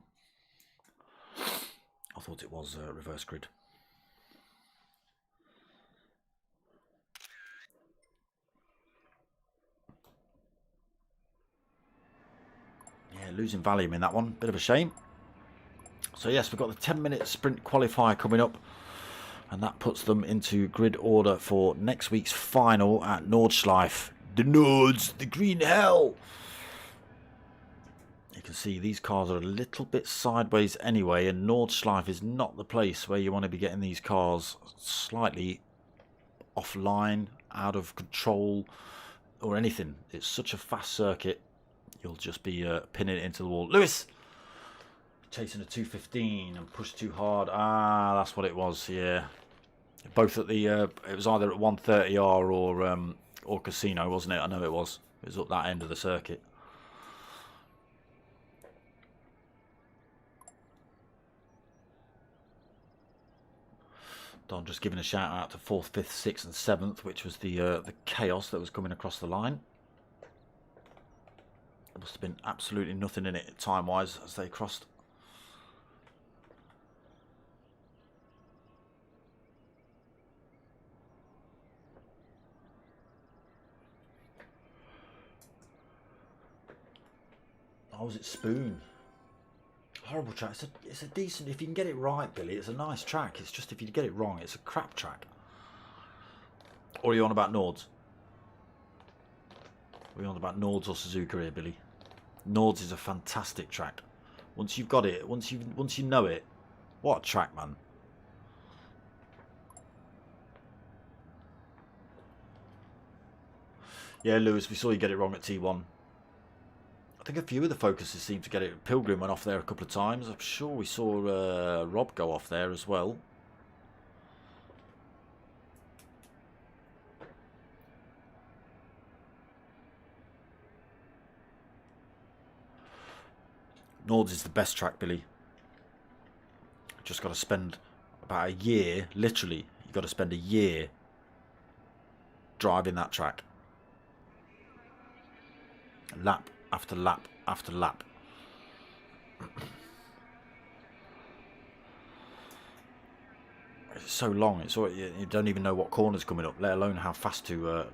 I thought it was reverse grid. Yeah, losing Valium in that one. Bit of a shame. So yes, we've got the 10-minute sprint qualifier coming up. And that puts them into grid order for next week's final at Nordschleife. The Nords, the green hell. You can see these cars are a little bit sideways anyway, and Nordschleife is not the place where you want to be getting these cars slightly offline, out of control, or anything. It's such a fast circuit, you'll just be pinning it into the wall. Lewis! Chasing a 215 and pushed too hard. Ah, that's what it was, yeah. Both at the, it was either at 130R or Casino, wasn't it? I know it was. It was up that end of the circuit. Don just giving a shout out to 4th, 5th, 6th and 7th, which was the chaos that was coming across the line. There must have been absolutely nothing in it time-wise as they crossed. Oh, was it Spoon? Horrible track. It's a decent, if you can get it right, Billy, it's a nice track. It's just if you get it wrong, it's a crap track. Or are you on about Nords? Are you on about Nords or Suzuka here, Billy? Nords is a fantastic track. Once you've got it, once you know it, what a track, man. Yeah, Lewis, we saw you get it wrong at T1. I think a few of the focuses seem to get it. Pilgrim went off there a couple of times. I'm sure we saw Rob go off there as well. Nords is the best track, Billy. Just got to spend about a year, literally, you've got to spend a year driving that track. Lap after lap after lap. It's so long. It's all, you don't even know what corner's coming up, let alone how fast to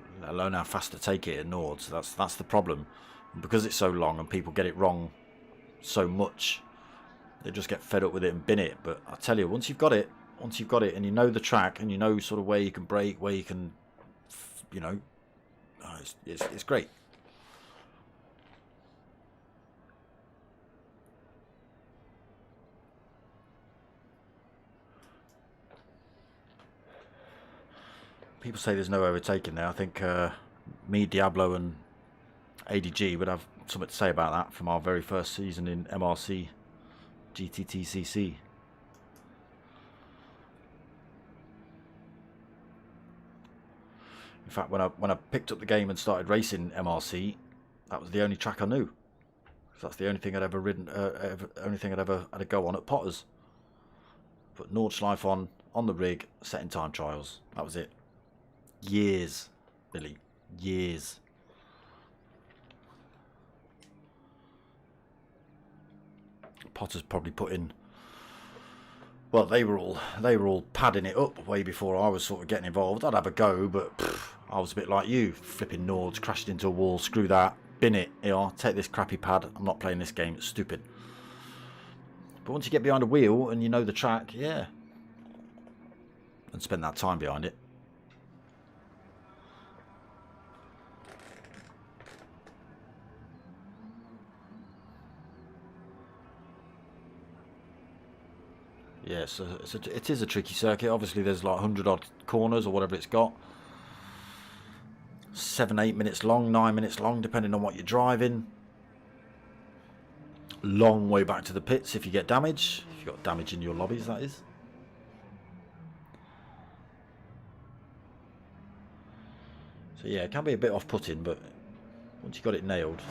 take it at Nords. That's the problem. And because it's so long and people get it wrong so much, they just get fed up with it and bin it. But I tell you, once you've got it and you know the track and you know sort of where you can brake, where you can, you know, it's great. People say there's no overtaking there. I think me, Diablo and ADG would have something to say about that from our very first season in MRC GTTCC. In fact, when I picked up the game and started racing MRC, that was the only track I knew. That's the only thing I'd ever ridden, only thing I'd ever had a go on at Potters. Put Nordschleife on the rig, setting time trials. That was it. Years, Billy, years. Potters probably put in. Well, they were all padding it up way before I was sort of getting involved. I'd have a go, but I was a bit like you, flipping Nords, crashed into a wall. Screw that, bin it. You know, take this crappy pad. I'm not playing this game. It's stupid. But once you get behind a wheel and you know the track, yeah, and spend that time behind it. Yes, it is a tricky circuit. Obviously, there's like 100 odd corners or whatever it's got. 7-8 minutes long, 9 minutes long, depending on what you're driving. Long way back to the pits if you get damage. If you've got damage in your lobbies, that is. So yeah, it can be a bit off-putting, but once you've got it nailed.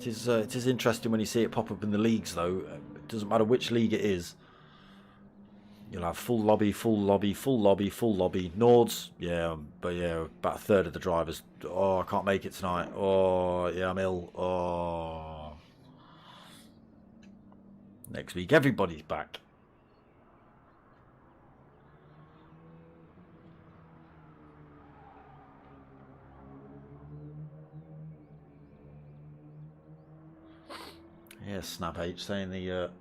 It is interesting when you see it pop up in the leagues, though. It doesn't matter which league it is. You'll have full lobby, full lobby, full lobby, full lobby. Nords, yeah, but yeah, about a third of the drivers. Oh, I can't make it tonight. Oh, yeah, I'm ill. Oh. Next week, everybody's back. Yeah, Snap H saying the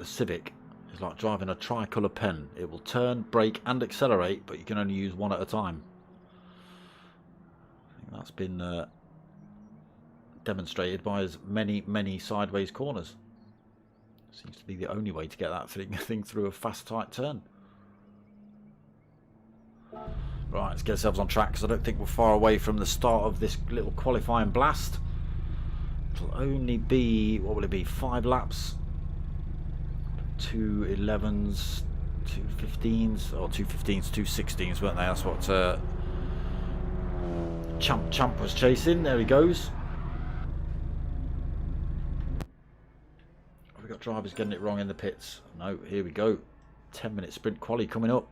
Civic is like driving a tricolour pen. It will turn, brake and accelerate, but you can only use one at a time. That's been demonstrated by his many sideways corners. Seems to be the only way to get that thing through a fast, tight turn. Right, let's get ourselves on track, because I don't think we're far away from the start of this little qualifying blast. It'll only be, what will it be, 5 laps? 2 11s, 2 15s, or 2 15s, 2 16s, weren't they? That's what Champ was chasing. There he goes. Have we got drivers getting it wrong in the pits? No, here we go. 10-minute sprint quali coming up.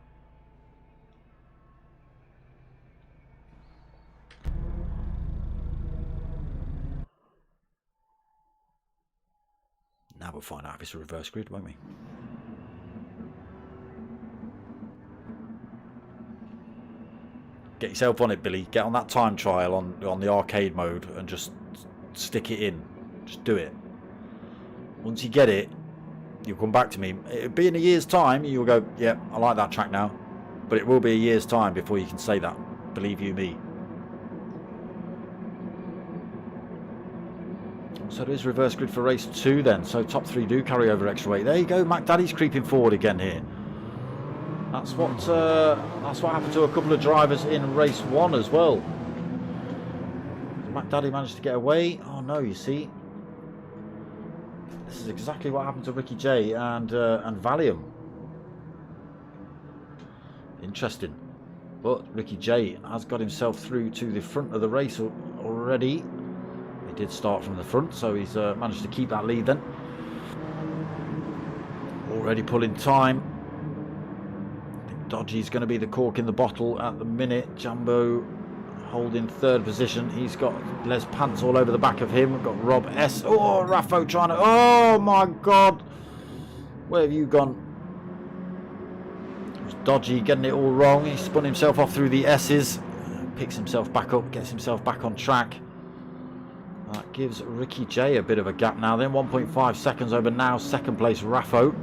Now we'll find out if it's a reverse grid, won't we? Get yourself on it, Billy. Get on that time trial on the arcade mode and just stick it in. Just do it. Once you get it, you'll come back to me. It'll be in a year's time. You'll go, yeah, I like that track now. But it will be a year's time before you can say that. Believe you me. So there is reverse grid for race 2 then. So top 3 do carry over extra weight. There you go. McDaddy's creeping forward again here. That's what happened to a couple of drivers in race 1 as well. McDaddy managed to get away. Oh no, you see. This is exactly what happened to Ricky J and Valium. Interesting. But Ricky J has got himself through to the front of the race already. He did start from the front, so he's managed to keep that lead then. Already pulling time. I think Dodgy's going to be the cork in the bottle at the minute. Jumbo holding 3rd position. He's got Les Pants all over the back of him. We've got Rob S. Oh, Raffo trying to... Oh, my God. Where have you gone? It was Dodgy getting it all wrong. He spun himself off through the S's. Picks himself back up, gets himself back on track. That gives Ricky J a bit of a gap now then. 1.5 seconds over now. 2nd place, Raffo.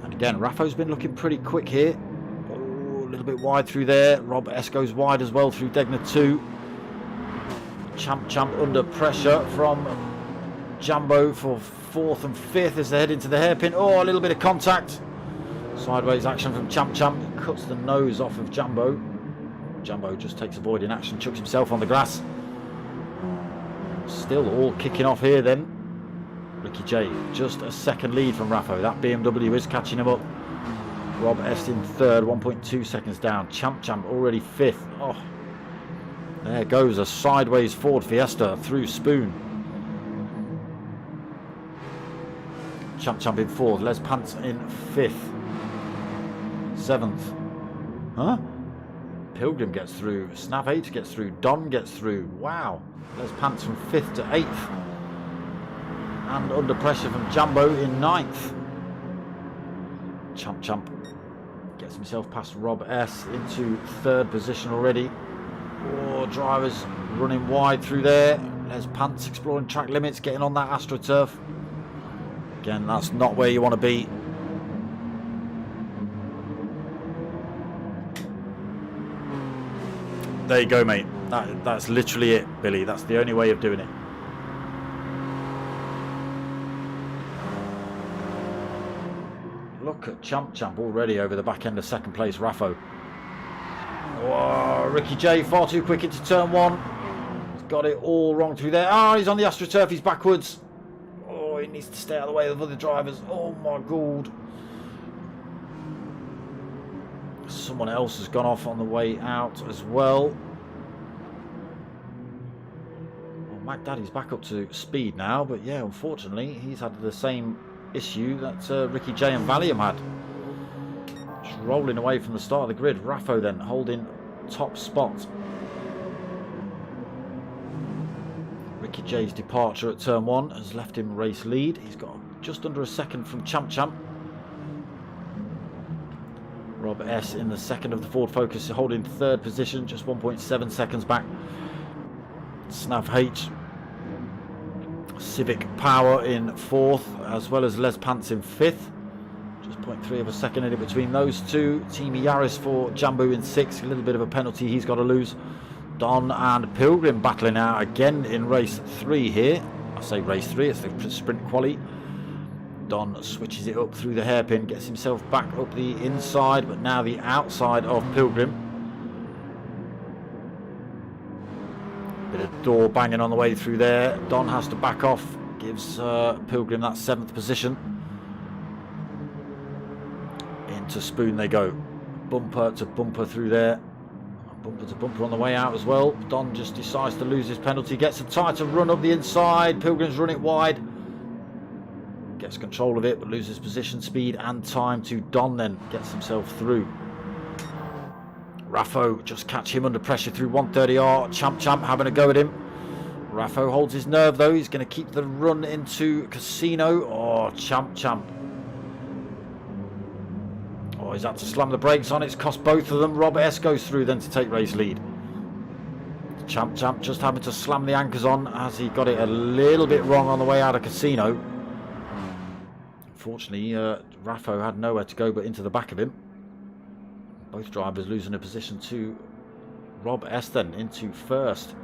And again, Raffo's been looking pretty quick here. Oh, a little bit wide through there. Rob S goes wide as well through Degner 2. Champ under pressure from Jumbo for 4th and 5th as they head into the hairpin. Oh, a little bit of contact. Sideways action from Champ. Cuts the nose off of Jumbo. Jumbo just takes avoiding action, chucks himself on the grass. Still all kicking off here then. Ricky J just a 2nd lead from Raffo. That BMW is catching him up. Rob S in 3rd, 1.2 seconds down. Champ already 5th. Oh, there goes a sideways Ford Fiesta through Spoon. Champ in 4th. Les Pants in 5th. 7th. Huh? Pilgrim gets through. Snav 8 gets through. Don gets through. Wow. Les Pants from 5th to 8th. And under pressure from Jumbo in 9th. Champ gets himself past Rob S into 3rd position already. Oh, drivers running wide through there. Les Pants exploring track limits, getting on that AstroTurf. Again, that's not where you want to be. There you go, mate. That's literally it, Billy. That's the only way of doing it. Look at Champ already over the back end of 2nd place, Raffo. Oh, Ricky J far too quick into turn 1. He's got it all wrong through there. Oh, he's on the AstroTurf. He's backwards. Oh, he needs to stay out of the way of other drivers. Oh, my God. Someone else has gone off on the way out as well. McDaddy's back up to speed now, but yeah, unfortunately he's had the same issue that Ricky J and Valium had. Just rolling away from the start of the grid. Raffo then holding top spot. Ricky J's departure at turn 1 has left him race lead. He's got just under a second from Champ. Rob S in the 2nd of the Ford Focus, holding 3rd position, just 1.7 seconds back. Snav H, Civic Power in 4th, as well as Les Pants in 5th. Just 0.3 of a second in it between those two. Team Yaris for Jumbo in 6th. A little bit of a penalty he's got to lose. Don and Pilgrim battling out again in race 3 here. I say race 3, it's the sprint quali. Don switches it up through the hairpin, gets himself back up the inside, but now the outside of Pilgrim. Bit of door banging on the way through there. Don has to back off, gives Pilgrim that 7th position. Into Spoon they go. Bumper to bumper through there. Bumper to bumper on the way out as well. Don just decides to lose his penalty. Gets a tighter run up the inside. Pilgrim's run it wide. Gets control of it, but loses position, speed and time to Don then. Gets himself through. Raffo just catch him under pressure through 130R. Champ having a go at him. Raffo holds his nerve though. He's going to keep the run into Casino. Oh, Champ. Oh, he's had to slam the brakes on. It's cost both of them. Rob S goes through then to take race lead. Champ just having to slam the anchors on as he got it a little bit wrong on the way out of Casino. Unfortunately, Raffo had nowhere to go but into the back of him. Both drivers losing a position to Rob S then into first.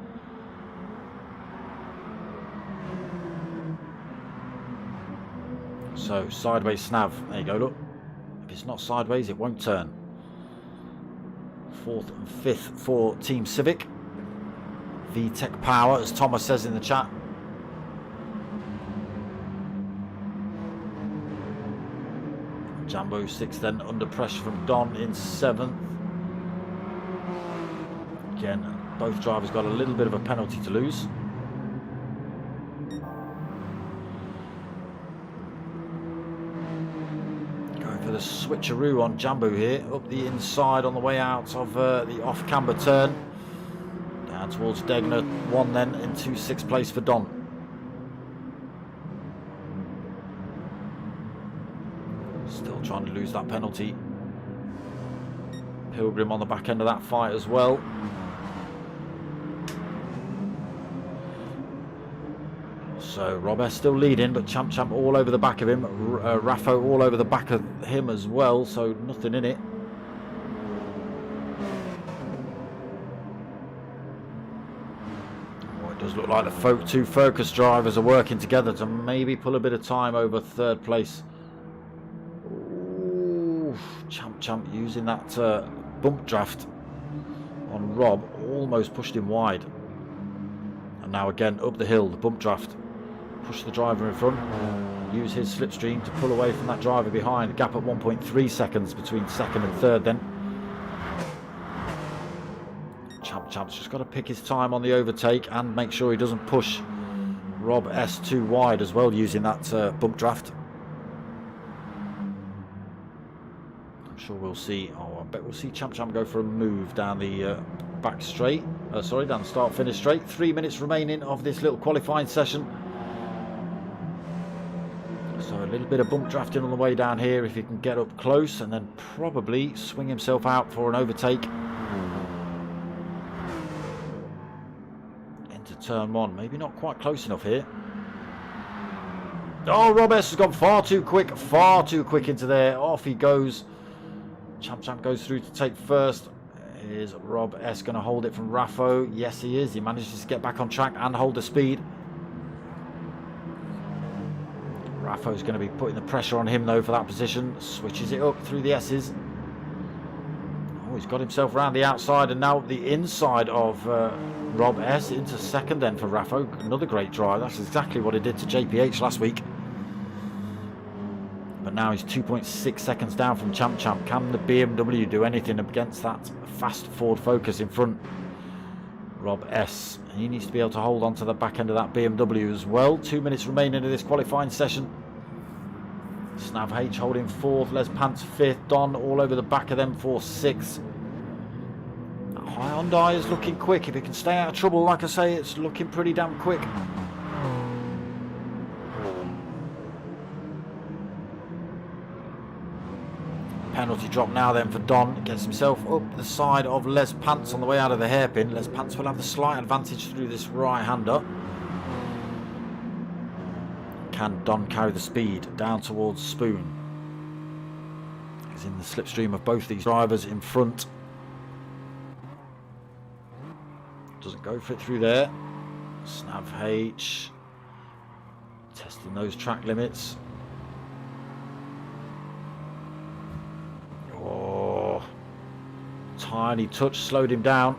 So sideways Snav. There you go, look. If it's not sideways, it won't turn. 4th and 5th for Team Civic. VTech Power, as Thomas says in the chat. Jambo 6th then, under pressure from Don in 7th. Again, both drivers got a little bit of a penalty to lose. The switcheroo on Jambo here, up the inside on the way out of the off-camber turn, down towards Degner 1 then into 6th place for Don. Still trying to lose that penalty. Pilgrim on the back end of that fight as well. So Robert still leading, but Champ all over the back of him. Raffo all over the back of him as well, so nothing in it. Oh, it does look like the two Focus drivers are working together to maybe pull a bit of time over 3rd place. Ooh, Champ using that bump draft on Rob, almost pushed him wide. And now again up the hill, the bump draft. Push the driver in front, use his slipstream to pull away from that driver behind. Gap at 1.3 seconds between 2nd and 3rd then. Champ's just got to pick his time on the overtake and make sure he doesn't push Rob S too wide as well, using that bump draft. I'm sure we'll see, I bet we'll see Champ go for a move down the back straight, sorry, down the start finish straight. 3 minutes remaining of this little qualifying session. So a little bit of bump drafting on the way down here if he can get up close, and then probably swing himself out for an overtake into turn 1. Maybe not quite close enough here. Oh, Rob S has gone far too quick into there. Off he goes. Champ goes through to take first. Is Rob S going to hold it from Raffo? Yes, he is. He manages to get back on track and hold the speed. Raffo's going to be putting the pressure on him though for that position. Switches it up through the S's. Oh, he's got himself around the outside and now the inside of Rob S into 2nd then for Raffo. Another great drive. That's exactly what he did to JPH last week. But now he's 2.6 seconds down from Champ. Can the BMW do anything against that fast Ford Focus in front? Rob S. He needs to be able to hold on to the back end of that BMW as well. 2 minutes remaining of this qualifying session. Snav H holding 4th, Les Pants 5th, Don all over the back of them for 6th. Hyundai is looking quick. If it can stay out of trouble, like I say, it's looking pretty damn quick. Penalty drop now then for Don. Gets himself up the side of Les Pants on the way out of the hairpin. Les Pants will have the slight advantage through this right-hander. Can Don carry the speed down towards Spoon? He's in the slipstream of both these drivers in front. Doesn't go for it through there. Snav H testing those track limits. Oh, tiny touch slowed him down.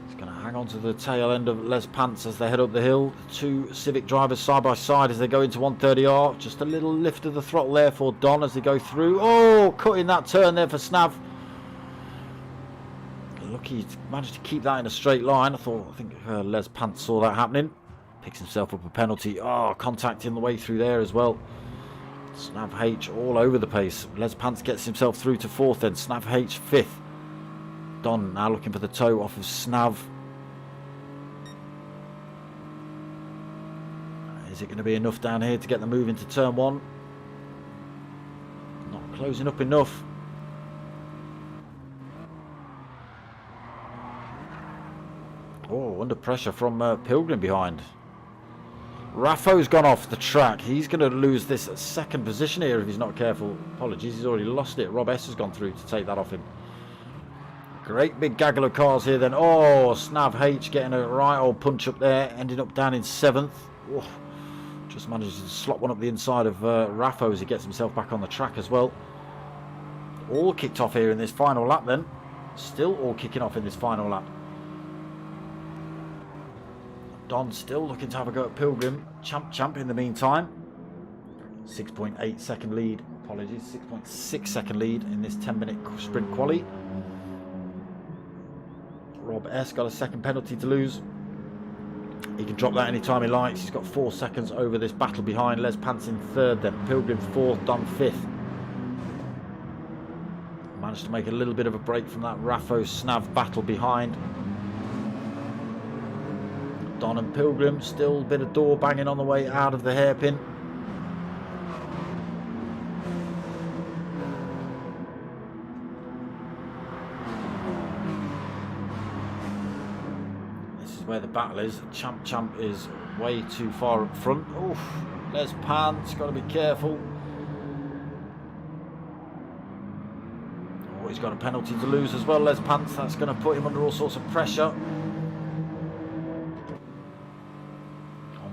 He's going to hang on to the tail end of Les Pants as they head up the hill. The two Civic drivers side by side as they go into 130R. Just a little lift of the throttle there for Don as they go through. Oh, cutting that turn there for Snav. Lucky he managed to keep that in a straight line. I think Les Pants saw that happening. Picks himself up a penalty. Oh, contacting the way through there as well. Snav H all over the pace. Les Pants gets himself through to 4th then. Snav H 5th. Don now looking for the toe off of Snav. Is it going to be enough down here to get the move into turn 1? Not closing up enough. Oh, under pressure from Pilgrim behind. Raffo's gone off the track. He's going to lose this second position here if he's not careful. Apologies, he's already lost it. Rob S has gone through to take that off him. Great big gaggle of cars here then. Oh, Snav H getting a right old punch up there. Ending up down in 7th. Oh, just manages to slot one up the inside of Raffo as he gets himself back on the track as well. All kicked off here in this final lap then. Still all kicking off in this final lap. Don still looking to have a go at Pilgrim. Champ in the meantime. 6.8 second lead. Apologies. 6.6 second lead in this 10-minute sprint quali. Rob S got a second penalty to lose. He can drop that anytime he likes. He's got 4 seconds over this battle behind. Les Pants in 3rd then. Pilgrim 4th. Don 5th. Managed to make a little bit of a break from that Raffo Snav battle behind. Don and Pilgrim still a bit of door banging on the way out of the hairpin. This is where the battle is. Champ is way too far up front. Oof, Les Pants, got to be careful. Oh, he's got a penalty to lose as well, Les Pants. That's going to put him under all sorts of pressure.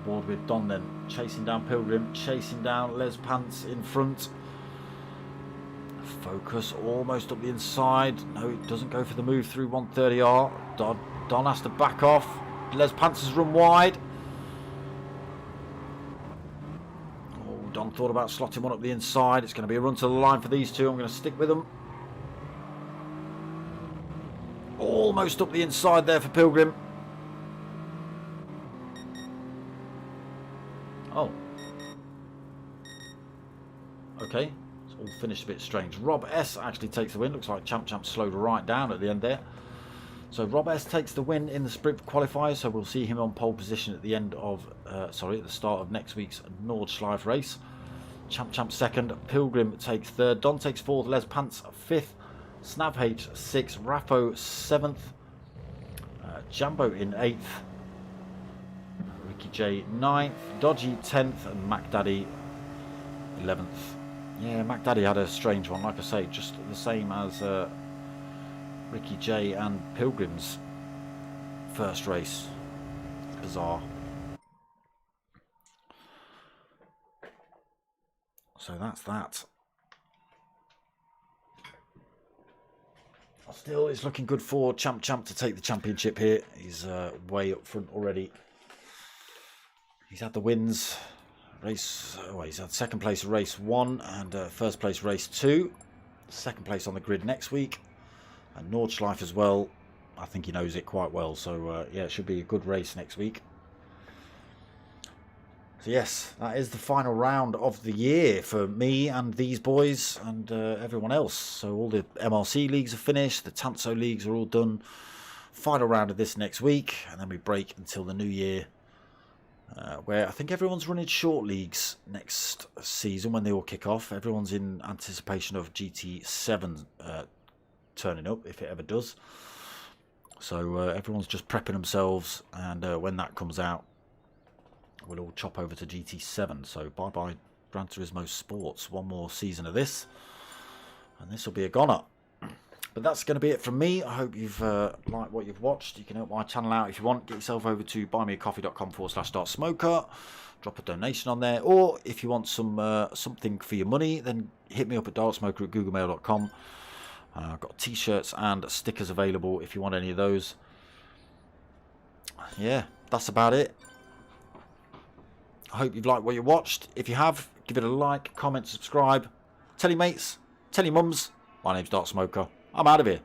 Board with Don then, chasing down Pilgrim, chasing down Les Pants in front. Focus almost up the inside. No, it doesn't go for the move through 130R. Don has to back off. Les Pants has run wide. Oh, Don thought about slotting one up the inside. It's going to be a run to the line for these two. I'm going to stick with them. Almost up the inside there for Pilgrim. Oh. Okay. It's all finished a bit strange. Rob S actually takes the win. Looks like Champ slowed right down at the end there. So Rob S takes the win in the sprint qualifiers. So we'll see him on pole position at the end of, at the start of next week's Nordschleife race. Champ 2nd. Pilgrim takes 3rd. Don takes 4th. Les Pants 5th. Snav H 6th. Raffo 7th. Jambo in 8th. J 9th, Dodgy 10th, and Mac Daddy 11th. Yeah, Mac Daddy had a strange one, like I say, just the same as Ricky J and Pilgrim's first race. Bizarre. So that's that. Still, it's looking good for Champ to take the championship here. He's way up front already. He's had the wins, he's had 2nd place race 1 and 1st place race 2. 2nd place on the grid next week. And Nordschleife as well. I think he knows it quite well. So yeah, it should be a good race next week. So yes, that is the final round of the year for me and these boys and everyone else. So all the MRC leagues are finished. The Tanso leagues are all done. Final round of this next week. And then we break until the new year. Where I think everyone's running short leagues next season when they all kick off. Everyone's in anticipation of GT7 turning up, if it ever does. So everyone's just prepping themselves, and when that comes out, we'll all chop over to GT7. So bye-bye Gran Turismo Sports. One more season of this, and this will be a goner. But that's going to be it from me. I hope you've liked what you've watched. You can help my channel out if you want. Get yourself over to buymeacoffee.com/dartsmoker. Drop a donation on there. Or if you want something for your money, then hit me up at dartsmoker@googlemail.com. I've got t-shirts and stickers available if you want any of those. Yeah, that's about it. I hope you've liked what you watched. If you have, give it a like, comment, subscribe. Tell your mates, tell your mums. My name's Dartsmoker. I'm out of here.